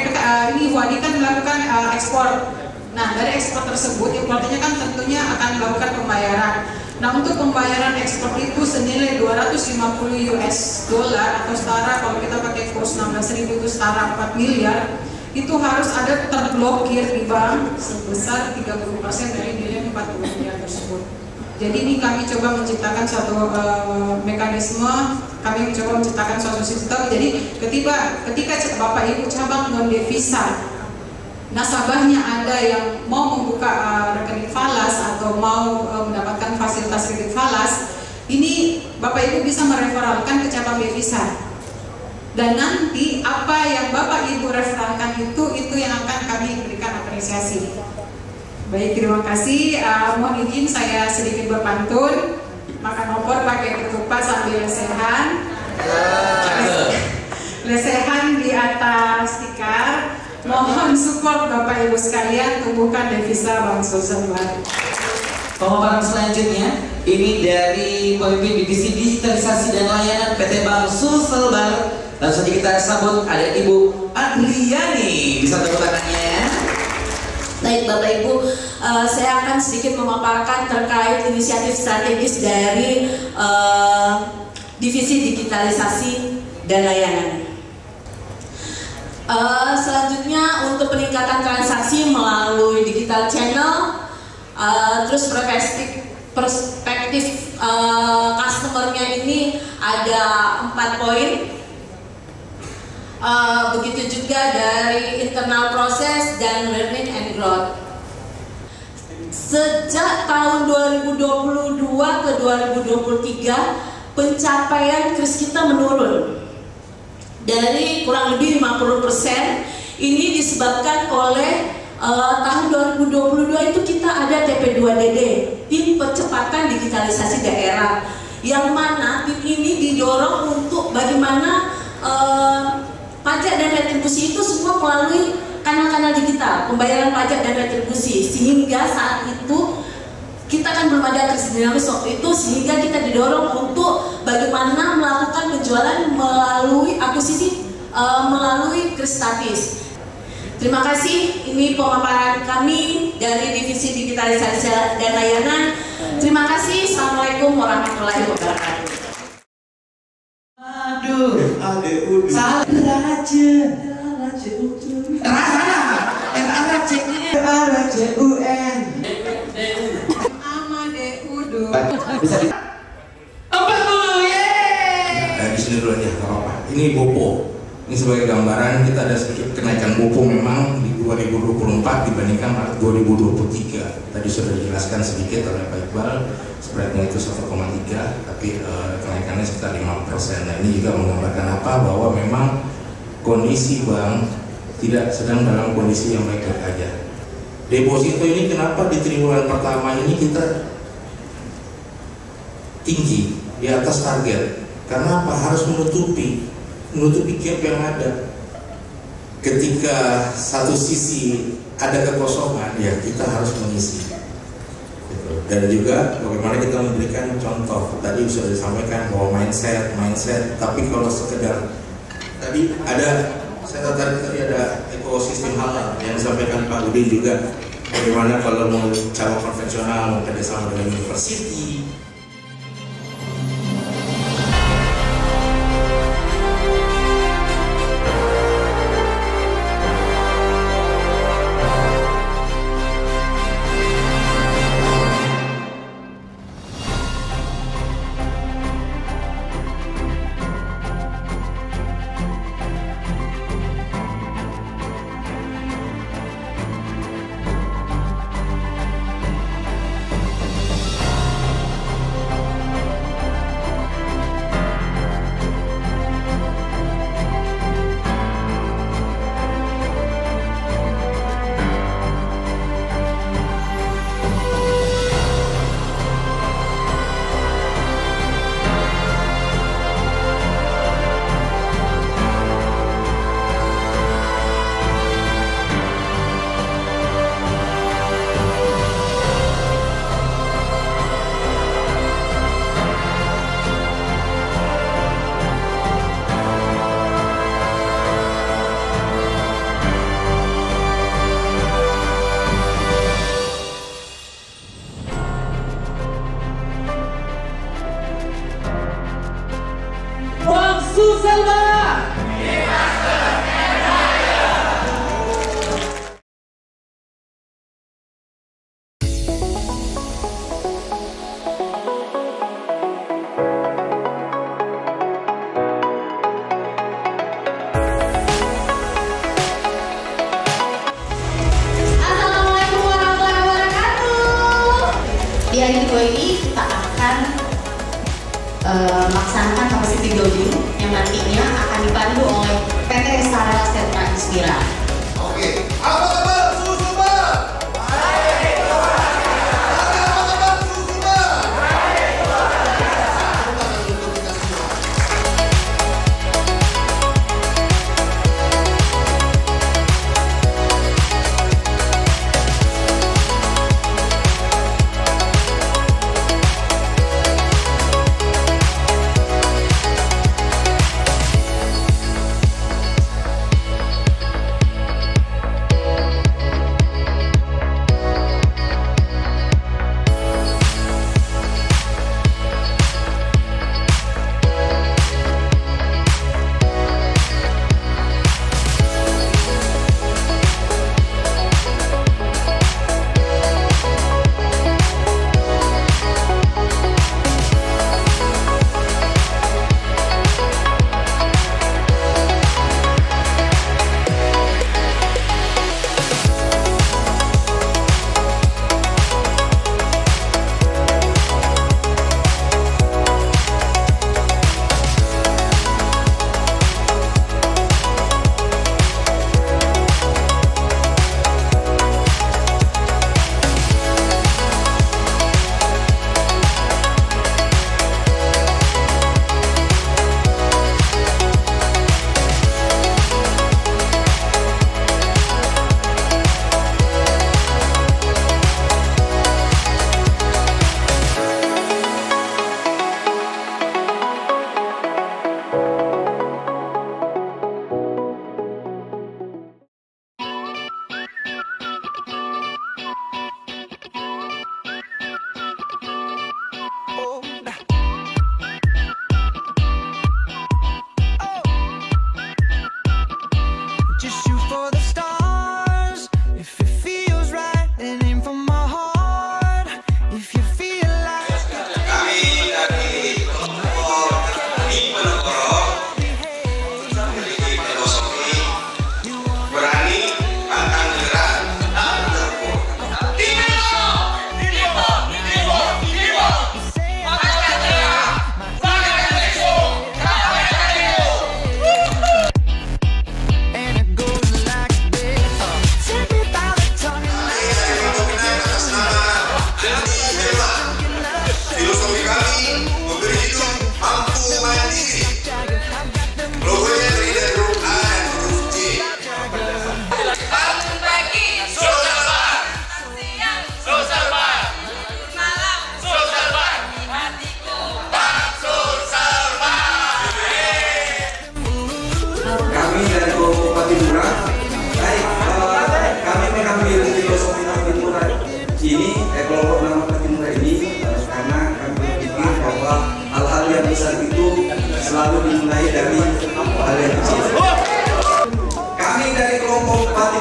ini Wadi kan melakukan ekspor. Nah dari ekspor tersebut importernya kan tentunya akan melakukan pembayaran. Nah untuk pembayaran ekspor itu senilai 250 US dollar atau setara kalau kita pakai kurs 16.000 itu setara 4 miliar. Itu harus ada terblokir di bank sebesar 30% dari nilai 40 miliar tersebut. Jadi ini kami coba menciptakan suatu mekanisme, kami coba menciptakan suatu sistem. Jadi ketika Bapak Ibu cabang non devisa nasabahnya ada yang mau membuka rekening falas atau mau mendapatkan fasilitas kredit falas, ini Bapak Ibu bisa mereferalkan ke cabang devisa. Dan nanti apa yang Bapak Ibu referalkan itu yang akan kami berikan apresiasi. Baik, terima kasih. Mohon izin saya sedikit berpantun. Makan opor pakai ketupat sambil lesehan. Lesehan di atas tikar. Mohon support Bapak Ibu sekalian tumbuhkan devisa Bank Sulselbar. Pemaparan selanjutnya ini dari pemimpin Divisi Digitalisasi dan Layanan PT Bank Sulselbar. Langsung saja kita sambut, ada Ibu Adriani. Bisa tepuk tangannya ya. Baik Bapak Ibu, saya akan sedikit memaparkan terkait inisiatif strategis dari Divisi Digitalisasi dan Layanan. Selanjutnya untuk peningkatan transaksi melalui digital channel, terus perspektif customer-nya ini ada 4 poin. Begitu juga dari internal proses dan learning and growth. Sejak tahun 2022 ke 2023 pencapaian kris kita menurun dari kurang lebih 50%. Ini disebabkan oleh tahun 2022 itu kita ada TP2DD, tim percepatan digitalisasi daerah, yang mana tim ini didorong untuk bagaimana pajak dan retribusi itu semua melalui kanal-kanal digital, pembayaran pajak dan retribusi, sehingga saat itu kita kan belum ada krisis dinamis waktu itu, sehingga kita didorong untuk bagaimana melakukan penjualan melalui akuisisi melalui kristatis. Terima kasih, ini pemaparan kami dari Divisi Digitalisasi dan Layanan. Terima kasih, Assalamualaikum warahmatullahi wabarakatuh. Aduh, salah bisa di apa dulu ya? Di sini dulu aja, nggak apa-apa. Ini Bopo. Ini sebagai gambaran kita ada sedikit kenaikan Bopo memang di 2024 dibandingkan Maret 2023. Tadi sudah dijelaskan sedikit oleh Pak Iqbal, spreadnya itu 1,3, tapi kenaikannya sekitar 5%. Nah, ini juga menggambarkan apa? Bahwa memang kondisi bank tidak sedang dalam kondisi yang baik-baik aja. Deposito ini kenapa di triwulan pertama ini kita tinggi di atas target? Karena apa? Harus menutupi gap yang ada. Ketika satu sisi ada kekosongan, ya kita harus mengisi. Dan juga bagaimana kita memberikan contoh. Tadi sudah disampaikan bahwa mindset. Tapi kalau sekedar tadi ada, saya tadi ada ekosistem halal yang disampaikan Pak Udin juga. Bagaimana kalau mau cara konvensional, mau kerjasama dengan university. Di hari kedua ini kita akan melaksanakan capacity building yang nantinya akan dipandu oleh PT Sarana Sentra Inspira. Oke, apa kabar Susuma? Baik, apa kabar Susuma? Baik,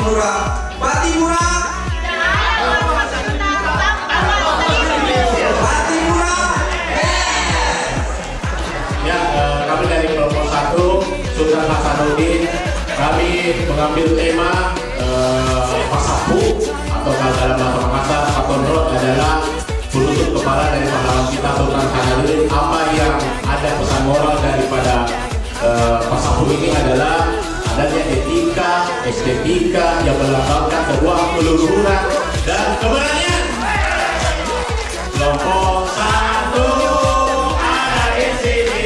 Patimura. Patimura. Patimura. Ya, kami dari kelompok 1 Sultan Hasanuddin, kami mengambil tema Pasapu atau kalau dalam bahasa Makassar Patonrot adalah penutup kepala dari pahlawan kita Sultan Hasanuddin. Apa yang ada pesan moral daripada Pasapu ini adalah adanya etika, estetika yang melambangkan sebuah keluhuran dan keberanian. Kelompok 1 ada di sini.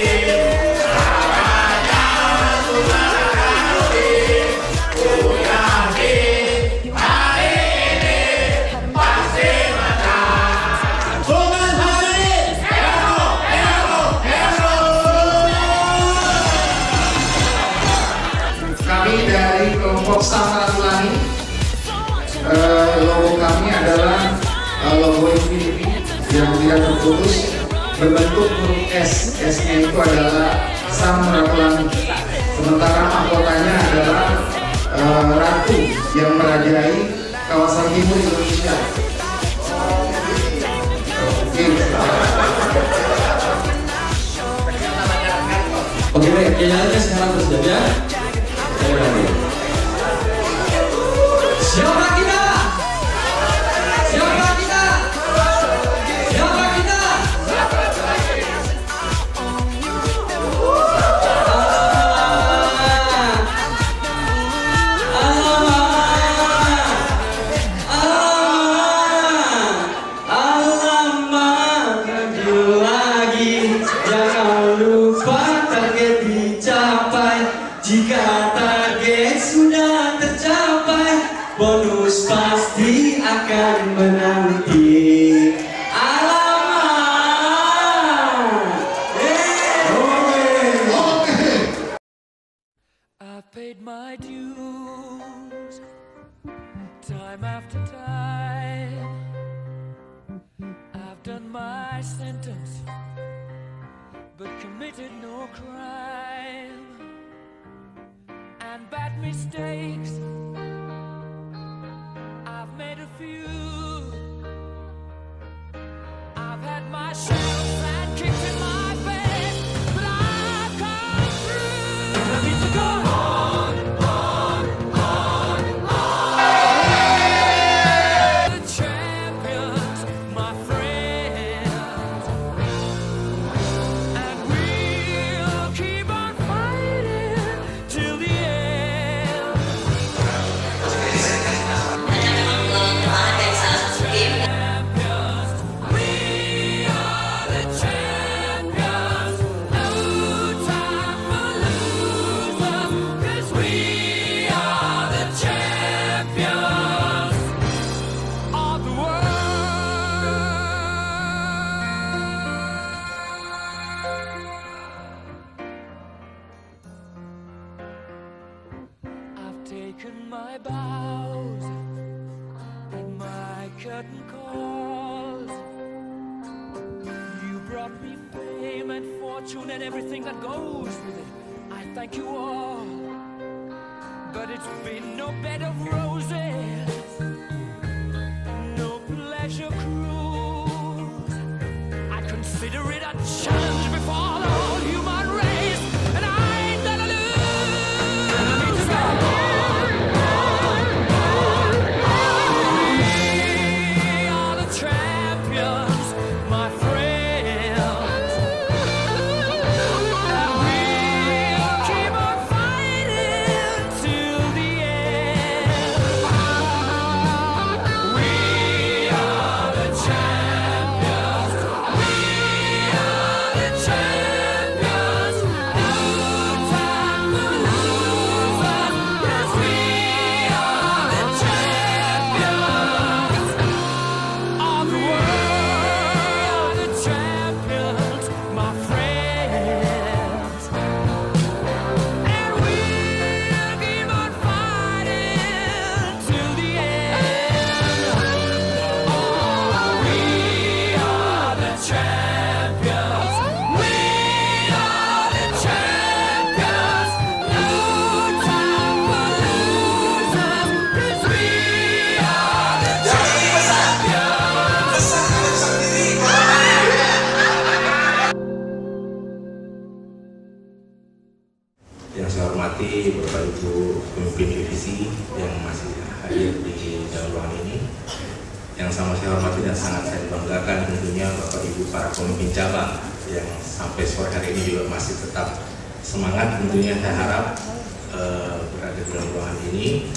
Kelompok Samratulangi, logo kami adalah logo infinity yang tidak terputus berbentuk huruf S. S-nya itu adalah Samratulangi. Sementara mahkotanya adalah ratu yang merajai kawasan timur Indonesia. Oke, baik, jalannya sekarang sudah ya. Siapa kita? Siapa kita? Siapa kita? Alamak, maju lagi. Jangan lupa target dicapai. Jika target sudah tercapai, bonus pasti akan menanti. Alamak. I paid my dues time after time. I've done my sentence but committed no crime. And bad mistakes I've made a few. I've had my share of bad kicks in my face, but I've come through. I need to go on, on, on, on. The champions, my friends, and we'll keep on fighting till the end. Taken my bows and my curtain calls. You brought me fame and fortune and everything that goes with it. I thank you all, but it's been no bed of roses, no pleasure cruise. I consider it a challenge before the whole human race, and I ain't gonna lose. Keep on fighting till the end. hadir di dalam ruangan ini. Yang sama saya hormati dan sangat saya banggakan tentunya Bapak Ibu para pemimpin cabang yang sampai sore hari ini juga masih tetap semangat. Tentunya saya harap berada di dalam ruangan ini.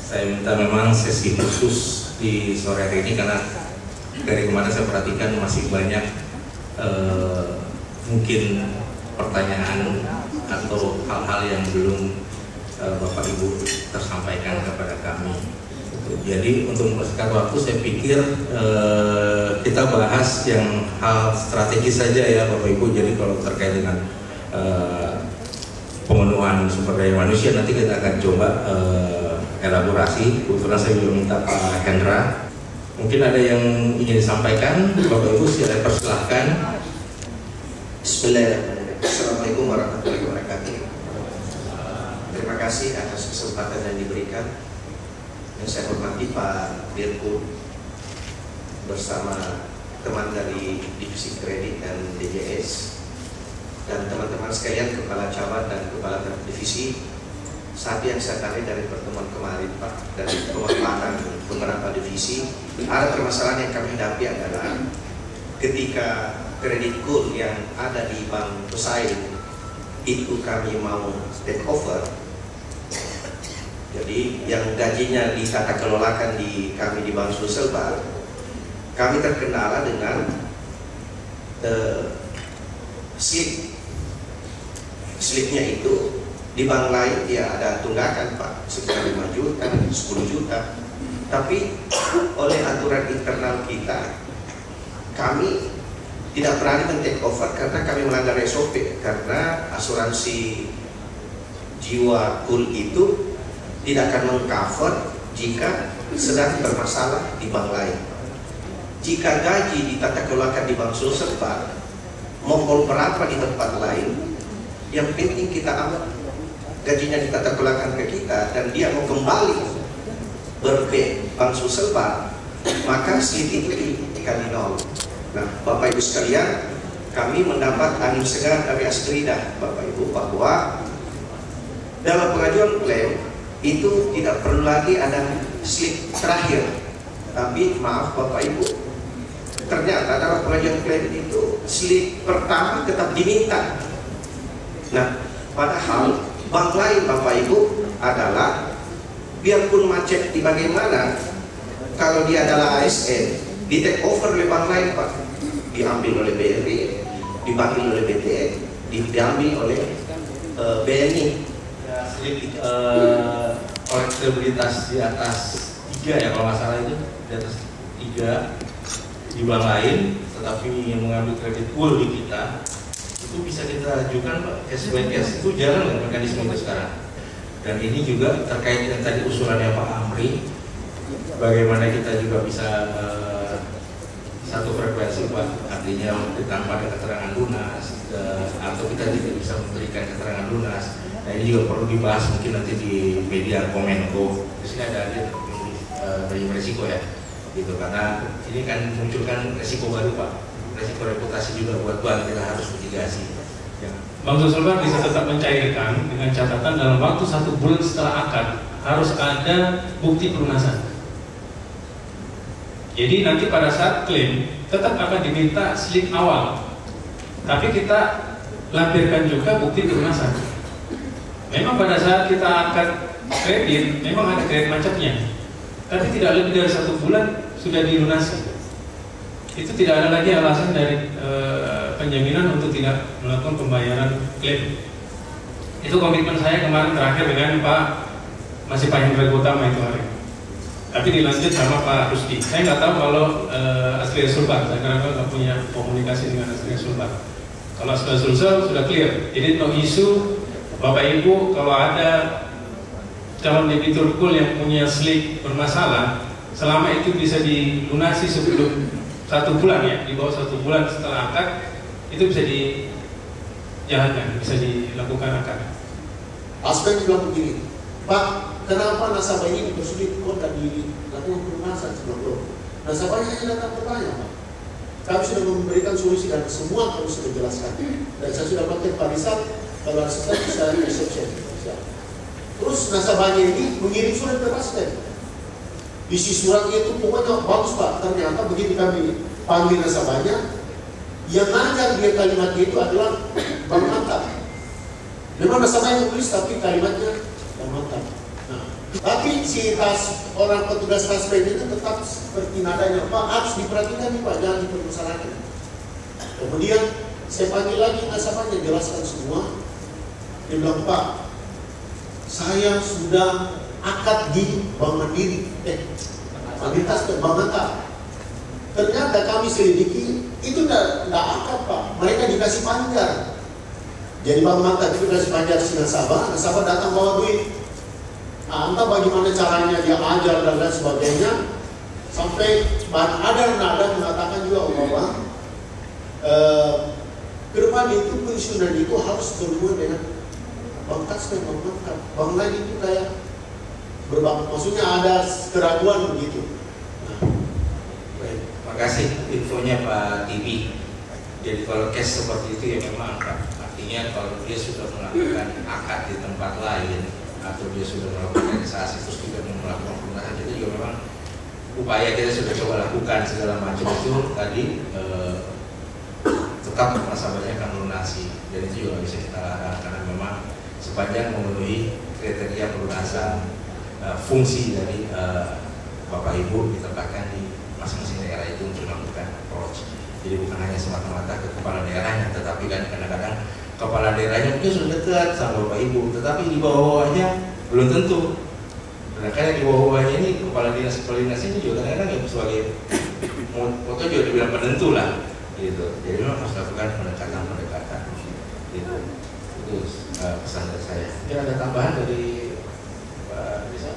Saya minta memang sesi khusus di sore hari ini karena dari kemarin saya perhatikan masih banyak mungkin pertanyaan atau hal-hal yang belum Bapak Ibu tersampaikan kepada kami. Jadi untuk mempersingkat waktu saya pikir kita bahas yang hal strategis saja ya Bapak Ibu. Jadi kalau terkait dengan pemenuhan sumber daya manusia nanti kita akan coba elaborasi. Kebetulan saya juga minta Pak Hendra. Mungkin ada yang ingin disampaikan, Bapak Ibu silahkan. Bismillahirrahmanirrahim. Assalamualaikum warahmatullahi wabarakatuh. Terima kasih atas kesempatan yang diberikan. Yang saya hormati Pak Dirku bersama teman dari Divisi Kredit dan DJS dan teman-teman sekalian Kepala Cabang dan Kepala Divisi. Saat yang saya tarik dari pertemuan kemarin Pak, dari pengembangan beberapa divisi, ada permasalahan yang kami hadapi adalah ketika kredit pool yang ada di Bank pesaing itu kami mau take over. Jadi yang gajinya ditata kelolakan di kami di Bank Sulselbar, kami terkendala dengan slip. Slipnya itu di bank lain ya ada tunggakan Pak, sekitar 5 juta, 10 juta. Tapi oleh aturan internal kita, kami tidak berani men-take over karena kami melanggar SOP, karena asuransi jiwa pool itu tidak akan mengcover jika sedang bermasalah di bank lain. Jika gaji ditata kelolakan di Bank Sulselbar, mau berapa di tempat lain, yang penting kita aman. Gajinya ditata kelolakan ke kita dan dia mau kembali Bank Sulselbar, maka slip itu dikali nol. Nah, Bapak Ibu sekalian, kami mendapat angin segar dari Askrida, Bapak Ibu, bahwa dalam pengajuan klaim itu tidak perlu lagi ada slip terakhir. Tapi maaf Bapak Ibu, ternyata dalam pengajuan klaim itu slip pertama tetap diminta. Nah, padahal bank lain Bapak Ibu adalah biarpun macet di bagaimana, kalau dia adalah ASN di take over oleh bank lain Pak, diambil oleh BRI, dipanggil oleh BTN, diambil oleh BNI. Kolektabilitas di atas 3 ya kalau nggak salah, itu di atas 3 di bank lain, tetapi yang mengambil kredit pool di kita itu bisa kita ajukan Pak, cash by cash. Itu jalan nggak mekanisme itu sekarang? Dan ini juga terkait dengan tadi usulannya Pak Amri, bagaimana kita juga bisa satu frekuensi Pak, artinya tanpa ada keterangan lunas atau kita tidak bisa memberikan keterangan lunas. Nah ini juga perlu dibahas mungkin nanti di media Komenko. Di sini ada dari resiko ya, gitu, karena ini kan munculkan resiko baru Pak, resiko reputasi juga buat bank, kita harus mitigasi. Ya. Bank Sulselbar bisa tetap mencairkan dengan catatan dalam waktu 1 bulan setelah akad harus ada bukti pelunasan. Jadi nanti pada saat klaim tetap akan diminta slip awal, tapi kita lampirkan juga bukti pelunasan. Memang pada saat kita akad kredit, memang ada kredit macetnya, tapi tidak lebih dari 1 bulan sudah dilunasi. Itu tidak ada lagi alasan dari penjaminan untuk tidak melakukan pembayaran klaim. Itu komitmen saya kemarin terakhir dengan Pak Hendra Utama itu hari. Tapi dilanjut sama Pak Rusdi. Saya nggak tahu kalau Asli Sulbar, saya karena nggak punya komunikasi dengan Asli Sulbar. Kalau Asli Sulsel sudah clear, jadi no issue. Bapak Ibu, kalau ada calon debitur pool yang punya slip bermasalah, selama itu bisa dilunasi sebelum 1 bulan ya, di bawah 1 bulan setelah akad, itu bisa dijalankan, bisa dilakukan akad. Aspek bilang begini, Pak, kenapa nasabah ini dipersulit kok tak dilakukan pelunasan sebelum nasabahnya hanya datang bertanya Pak. Kami sudah memberikan solusi dan semua kami sudah jelaskan. Dan saya sudah pakai Pak Rizal, kalau asisten bisa reception. Terus nasabahnya ini mengirim surat ke Baspen. isi suratnya itu pokoknya bagus Pak. Ternyata begitu kami panggil nasabahnya, yang ngajar dia kalimatnya itu adalah Bang Mantap. Memang nasabahnya tulis tapi kalimatnya Bang Mantap. Nah, tapi si orang petugas taspen itu tetap seperti nadanya, Pak harus diperhatikan nih Pak, jangan dipermasalahkan. Kemudian saya panggil lagi nasabahnya, jelaskan semua. Dia bilang, Pak, saya sudah akad di Bank Mandiri, panggil taspen Bang Mantap. Ternyata kami selidiki itu tidak akad Pak, mereka dikasih panjar. Jadi Bang Mantap itu kasih panjar si nasabah datang bawa duit. Nah, entah bagaimana caranya dia ajar dan lain sebagainya, sampai ada nada mengatakan juga bahwa ke depan itu pensiunan itu harus berhubungan dengan Bang Taspen, Bang Mantap. Bang lain itu kayak berbang, maksudnya ada keraguan begitu. Terima kasih infonya Pak Tibi. Jadi kalau case seperti itu ya memang artinya kalau dia sudah melakukan akad di tempat lain atau dia sudah melakukan realisasi terus juga melakukan perubahan, jadi juga memang upaya kita sudah coba lakukan segala macam itu tadi tetap nasabahnya akan melunasi, dan itu juga bisa kita larang karena memang sepanjang memenuhi kriteria pelunasan fungsi dari Bapak Ibu ditempatkan di masing-masing daerah itu untuk melakukan approach. Jadi bukan hanya semata-mata ke kepala daerahnya, tetapi kan kadang-kadang kepala daerahnya mungkin sudah dekat sama Bapak Ibu, tetapi di bawah-bawahnya belum tentu. Nah, karena di bawah-bawahnya ini kepala dinas ini juga kadang-kadang ya sebagai foto juga dibilang penentu lah, gitu. Jadi memang harus lakukan pendekatan, gitu. Itu pesan dari saya. Ya, ada tambahan dari Pak Risa?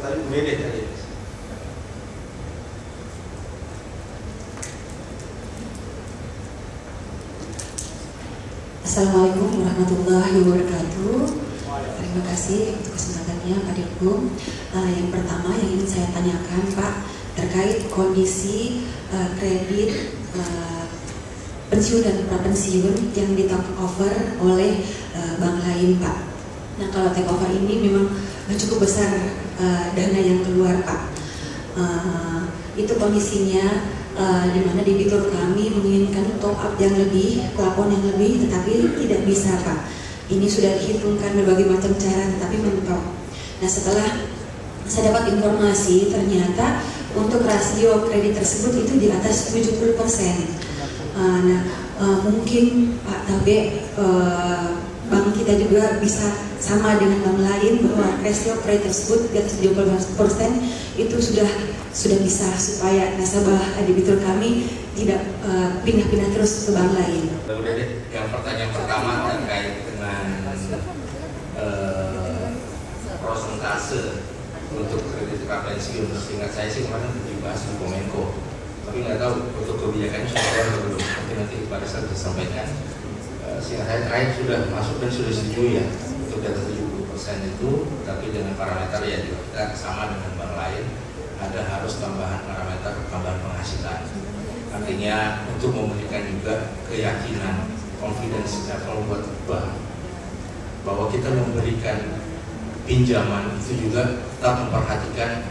Tadi beda tadi. Assalamualaikum warahmatullahi wabarakatuh. Terima kasih untuk kesempatannya Pak Dirgum. Yang pertama yang ingin saya tanyakan Pak terkait kondisi kredit pensiun dan prapensiun yang di take over oleh bank lain Pak. Nah kalau take over ini memang cukup besar dana yang keluar Pak. Itu kondisinya di mana debitur kami menginginkan top up yang lebih, plafon yang lebih, tetapi tidak bisa Pak. Ini sudah dihitungkan berbagai macam cara, tetapi mentok. Nah setelah saya dapat informasi, ternyata untuk rasio kredit tersebut itu di atas 70%. Mungkin Pak Tabe bank kita juga bisa sama dengan bank lain bahwa rasio kredit tersebut di atas 70% itu sudah bisa supaya nasabah debitur kami tidak pindah-pindah terus ke bank lain. Udah deh, yang pertanyaan pertama terkait dengan prosentase untuk kredit prapensiun. Seingat saya sih kemarin dibahas di Komenko, tapi nggak tahu untuk kebijakannya sudah ada atau belum. Nanti pada saat disampaikan. Seingat saya terakhir sudah masuk dan sudah setuju ya untuk di atas 70% itu, tapi dengan parameter ya juga kita sama dengan bank lain, ada harus tambahan parameter tambahan penghasilan. Artinya untuk memberikan juga keyakinan, confidence level buat bank bahwa kita memberikan pinjaman itu juga tetap memperhatikan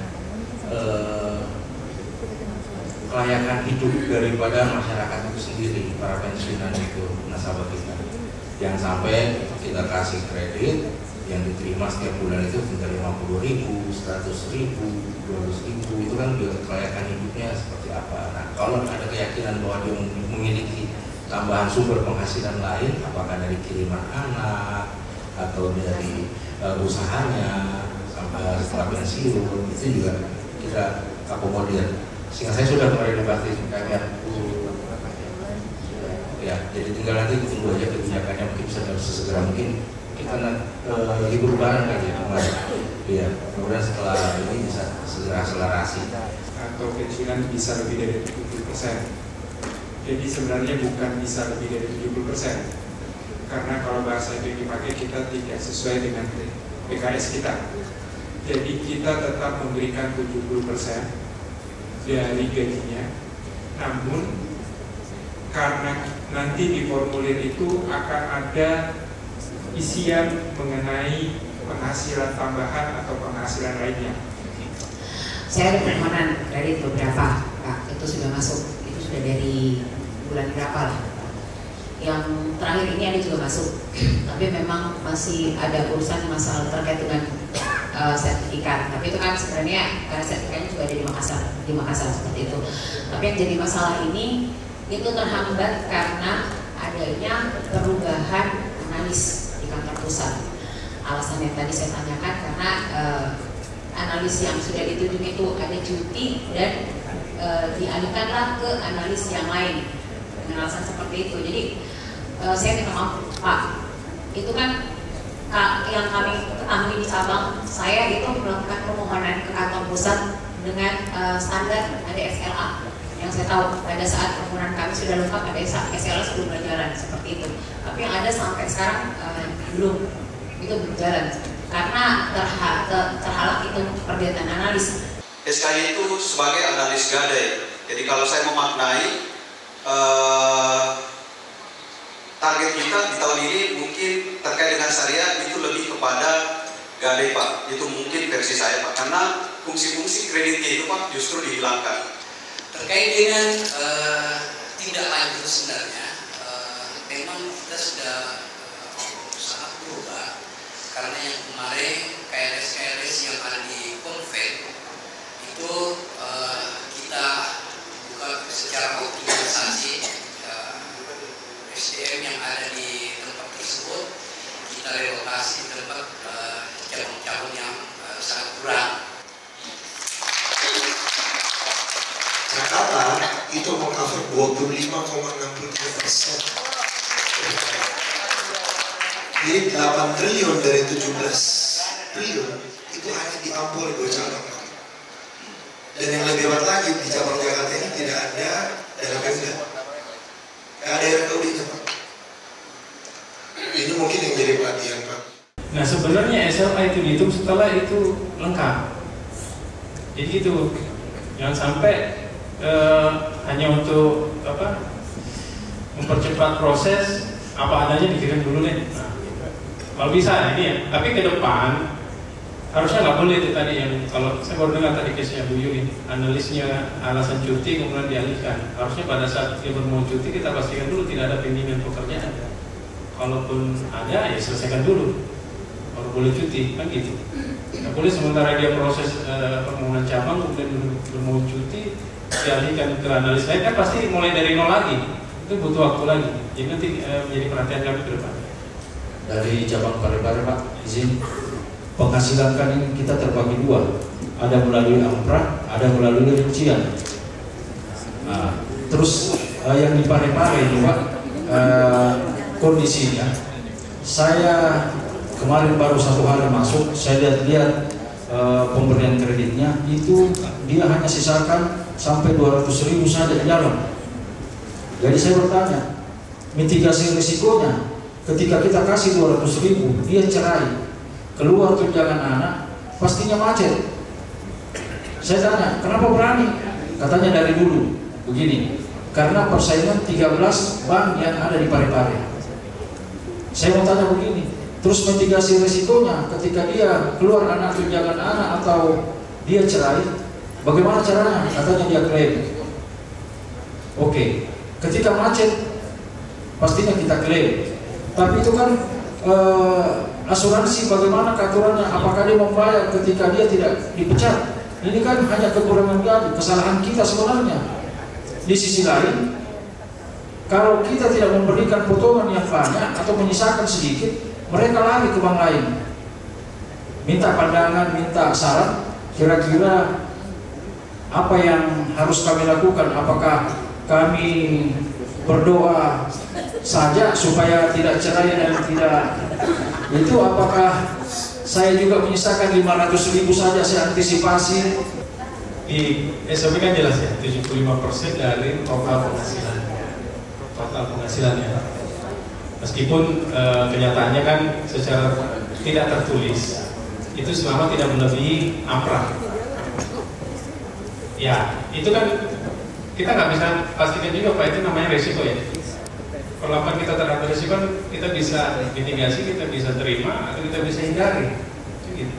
kelayakan hidup daripada masyarakat itu sendiri, para pensiunan itu, nasabah kita. Jangan sampai kita kasih kredit yang diterima setiap bulan itu tinggal 50.000, 100.000, 200.000, itu kan juga kelayakan hidupnya seperti apa. Nah, kalau ada keyakinan bahwa dia memiliki tambahan sumber penghasilan lain, apakah dari kiriman anak atau dari usahanya sampai setelah pensiun, itu juga kita akomodir. Sehingga saya sudah mulai dibahas kayak ya, jadi tinggal nanti tunggu aja kebijakannya, mungkin bisa sesegera mungkin kita libur lebaran kali ya kemarin. Iya, kemudian setelah ini bisa segera akselerasi. Atau pensiunan bisa lebih dari 70%. Jadi sebenarnya bukan bisa lebih dari 70%. Karena kalau bahasa itu yang dipakai kita tidak sesuai dengan PKS kita. Jadi kita tetap memberikan 70% dari gajinya. Namun karena nanti di formulir itu akan ada isian mengenai penghasilan tambahan atau penghasilan lainnya. Saya ada permohonan dari beberapa, Pak, itu sudah masuk, itu sudah dari bulan berapa lah. Yang terakhir ini ada juga masuk, tapi memang masih ada urusan masalah terkait dengan sertifikat. Tapi itu kan sebenarnya karena sertifikatnya juga ada di Makassar seperti itu. Tapi yang jadi masalah ini itu terhambat karena adanya perubahan analis di kantor pusat. Alasan yang tadi saya tanyakan karena analis yang sudah ditunjuk itu ada cuti dan dialihkanlah ke analis yang lain dengan alasan seperti itu. Jadi saya minta maaf Pak, itu kan yang kami ketahui di cabang, saya itu melakukan permohonan ke kantor pusat dengan standar ada SLA. Yang saya tahu pada saat permohonan kami sudah lengkap ada SLA sebelum berjalan seperti itu. Tapi yang ada sampai sekarang belum itu berjalan karena terhalang itu perdiatan analis. SKY itu sebagai analis gadai. Jadi kalau saya memaknai target kita di tahun ini mungkin terkait dengan syariah itu lebih kepada gadai Pak. Itu mungkin versi saya Pak. Karena fungsi-fungsi kreditnya itu Pak justru dihilangkan. Terkait dengan tindak lanjut sebenarnya, memang kita sudah sangat berubah. Karena yang kemarin KRS yang ada di Konven itu kita buka secara optimalisasi SDM yang ada di tempat tersebut, kita relokasi tempat cabang-cabang yang sangat kurang. Jakarta itu meng-cover 25,63%. Jadi 8 triliun dari 17 triliun itu hanya diampuni 2 cabang. Dan yang lebih hebat lagi di cabang Jakarta ini tidak ada dana Pemda, tidak ada RKUD-nya Pak. Ini mungkin yang jadi perhatian Pak. Nah sebenarnya SLA itu dihitung setelah itu lengkap. Jadi itu jangan sampai hanya untuk mempercepat proses apa adanya dikirim dulu deh. Nah, kalau bisa ini ya. Tapi ke depan harusnya nggak boleh itu tadi yang kalau saya baru dengar tadi case-nya Bu Yuli, analisnya alasan cuti kemudian dialihkan. Harusnya pada saat dia mau cuti kita pastikan dulu tidak ada bimbingan pekerjaan. Kalaupun ada ya selesaikan dulu. Kalau boleh cuti kan gitu. Nggak boleh sementara dia proses permohonan cabang kemudian mau cuti dialihkan ke analis lain kan pasti mulai dari nol lagi. Itu butuh waktu lagi. Jadi nanti menjadi perhatian kami ke depan. Dari cabang Parepare Pak, izin penghasilan kan ini kita terbagi dua, ada melalui amprah, ada melalui rincian. Nah, terus yang di Parepare ini Pak, kondisinya, saya kemarin baru 1 hari masuk, saya lihat pemberian kreditnya itu dia hanya sisakan sampai 200.000 saja di dalam. Jadi saya bertanya, mitigasi risikonya ketika kita kasih 200.000 dia cerai, keluar tunjangan anak, pastinya macet. Saya tanya, kenapa berani? Katanya dari dulu begini, karena persaingan 13 bank yang ada di Parepare. Saya mau tanya begini, terus mitigasi risikonya ketika dia keluar anak tunjangan anak atau dia cerai, bagaimana caranya? Katanya dia klaim. Oke, ketika macet pastinya kita klaim. Tapi itu kan asuransi bagaimana aturannya? Apakah dia membayar ketika dia tidak dipecat? Ini kan hanya kekurangan gaji, kesalahan kita sebenarnya. Di sisi lain, kalau kita tidak memberikan potongan yang banyak atau menyisakan sedikit, mereka lari ke bank lain, minta pandangan, minta saran. Kira-kira apa yang harus kami lakukan? Apakah kami berdoa saja supaya tidak cerai dan tidak itu? Apakah saya juga menyisakan 500.000 saja saya antisipasi? Di SOP kan jelas ya, 75% dari total penghasilannya. Meskipun kenyataannya kan secara tidak tertulis itu selama tidak melebihi amprah. Ya, itu kan kita nggak bisa pastikan juga Pak, itu namanya resiko ya. Kalau apa kita terhadap risiko kan kita bisa mitigasi, kita bisa terima atau kita bisa hindari. Gitu.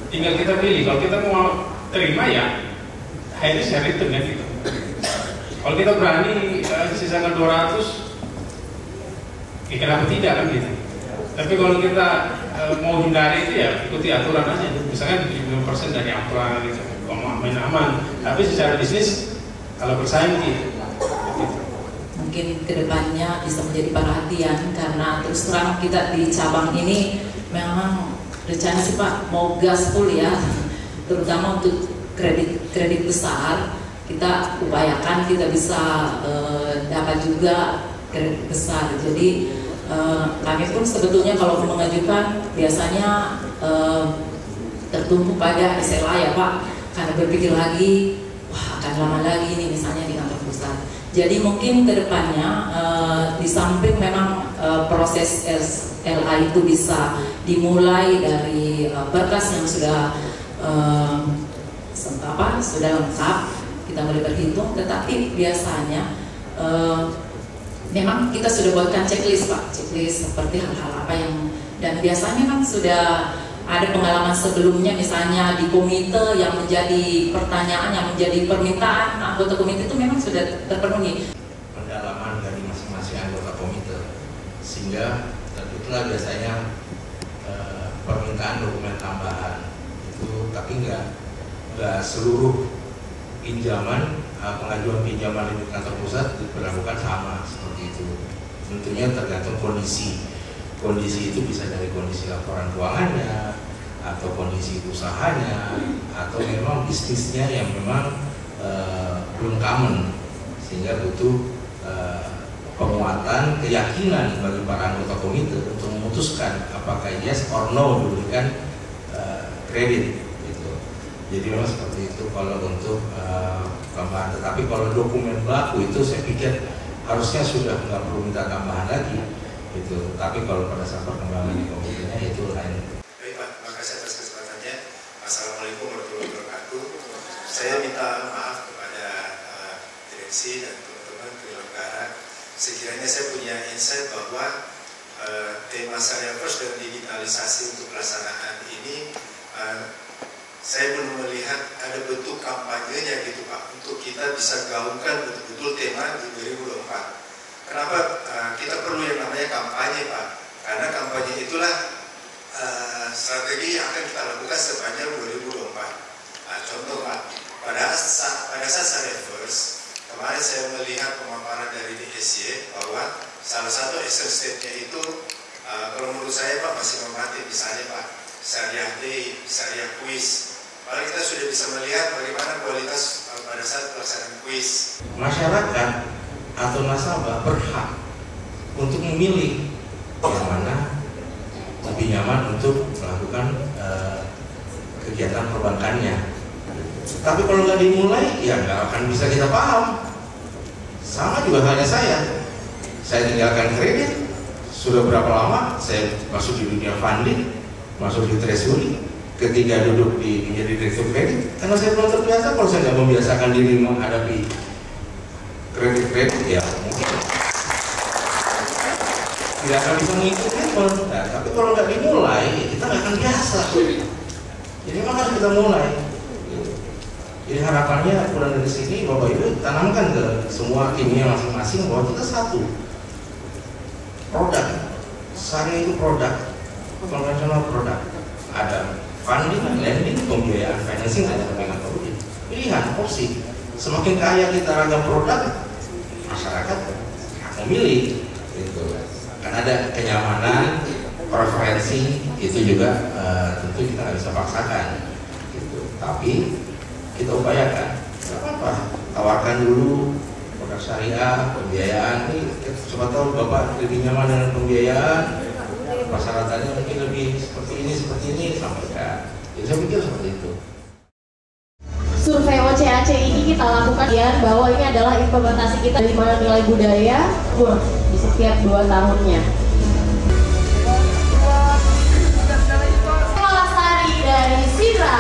Tinggal kita pilih. Kalau kita mau terima ya akhirnya share itu kan gitu. Kalau kita berani sisakan 200, ya kenapa tidak kan gitu. Tapi kalau kita mau hindari itu ya ikuti aturan aja. Misalkan 70% dari aturan gitu, aman. Tapi secara bisnis kalau bersaing gitu. Mungkin kedepannya bisa menjadi perhatian karena terus terang kita di cabang ini memang rencana sih Pak mau gas full ya, terutama untuk kredit besar kita upayakan kita bisa dapat juga kredit besar. Jadi kami pun sebetulnya kalau mengajukan biasanya tertumpu pada SLA ya Pak, karena berpikir lagi wah akan lama lagi nih misalnya di kantor pusat. Jadi mungkin kedepannya di samping memang proses SLA itu bisa dimulai dari berkas yang sudah sudah lengkap, kita mulai berhitung. Tetapi biasanya memang kita sudah buatkan checklist Pak, checklist seperti hal-hal apa yang, dan biasanya kan sudah ada pengalaman sebelumnya misalnya di komite yang menjadi pertanyaan, yang menjadi permintaan anggota komite itu memang sudah terpenuhi. Pendalaman dari masing-masing anggota komite, sehingga itulah biasanya permintaan dokumen tambahan itu, tapi nggak seluruh pinjaman, pengajuan pinjaman di kantor pusat diperlakukan sama seperti itu. Tentunya tergantung kondisi itu bisa dari kondisi laporan keuangannya atau kondisi usahanya atau memang bisnisnya yang memang belum common, sehingga butuh penguatan keyakinan bagi para anggota komite untuk memutuskan apakah yes or no diberikan kredit gitu. Jadi memang seperti itu kalau untuk tambahan. Tetapi kalau dokumen baku itu saya pikir harusnya sudah nggak perlu minta tambahan lagi gitu. Tapi kalau pada saat perkembangan di komitenya itu lain. Baik Pak, terima kasih atas kesempatannya. Assalamualaikum warahmatullahi wabarakatuh. Saya minta maaf kepada direksi dan teman-teman penyelenggara. Sekiranya saya punya insight bahwa tema Syariah First dan digitalisasi untuk pelaksanaan ini, saya belum melihat ada bentuk kampanyenya gitu Pak, untuk kita bisa gaungkan betul-betul tema di 2024. Kenapa kita perlu yang namanya kampanye Pak? Karena kampanye itulah strategi yang akan kita lakukan sepanjang 2024. Contoh Pak, pada saat Syariah First, kemarin saya melihat pemaparan dari DSY bahwa salah satu action step-nya itu, kalau menurut saya Pak masih mematik, misalnya Pak, Syariah Day, Syariah Quiz. Padahal kita sudah bisa melihat bagaimana kualitas pada saat pelaksanaan quiz. Masyarakat atau nasabah berhak untuk memilih yang mana lebih nyaman untuk melakukan kegiatan perbankannya. Tapi kalau nggak dimulai, ya nggak akan bisa kita paham. Sama juga halnya saya tinggalkan kredit. Sudah berapa lama saya masuk di dunia funding, masuk di treasury. Ketika duduk di menjadi direktur kredit, karena saya belum terbiasa. Kalau saya nggak membiasakan diri menghadapi kredit ya mungkin tidak akan bisa mengikuti. Nah, tapi kalau nggak dimulai, kita nggak akan biasa. Jadi memang harus kita mulai. Jadi harapannya pulang dari sini Bapak Ibu tanamkan ke semua timnya masing-masing bahwa kita satu produk. Syariah itu produk, konvensional produk. Ada funding, lending, pembiayaan, financing, ada dengan kredit. Pilihan, opsi. Semakin kaya kita ragam produk, masyarakat memilih. Gitu. Karena ada kenyamanan, preferensi, itu juga tentu kita nggak bisa paksakan. Gitu. Tapi kita upayakan. Nggak apa-apa, tawarkan dulu produk syariah, pembiayaan. Ini coba tahu Bapak lebih nyaman dengan pembiayaan. Persyaratannya mungkin lebih seperti ini sampaikan. Ya, saya pikir seperti itu. Survei OCAC ini kita lakukan ya, bahwa ini adalah implementasi kita dari mana nilai budaya di setiap 2 tahunnya. Lestari dari Sidra,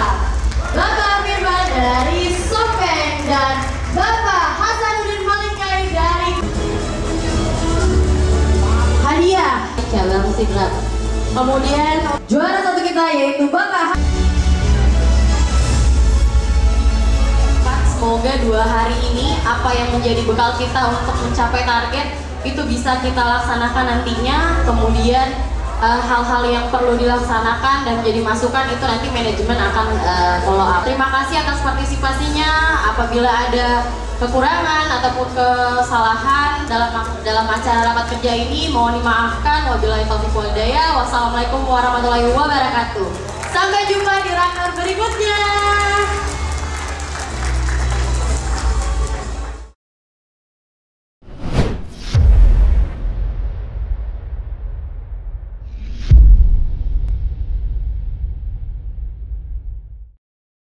Bapak Firman dari Softbank, dan Bapak Hasanuddin Malikai dari Pancasila. Kemudian juara satu kita yaitu Bapak. Semoga 2 hari ini apa yang menjadi bekal kita untuk mencapai target itu bisa kita laksanakan nantinya. Kemudian hal-hal yang perlu dilaksanakan dan menjadi masukan itu nanti manajemen akan follow up. Terima kasih atas partisipasinya. Apabila ada kekurangan ataupun kesalahan dalam acara rapat kerja ini mohon dimaafkan. Wabillahi taufiq wal hidayah. Wassalamualaikum warahmatullahi wabarakatuh. Sampai jumpa di raker berikutnya.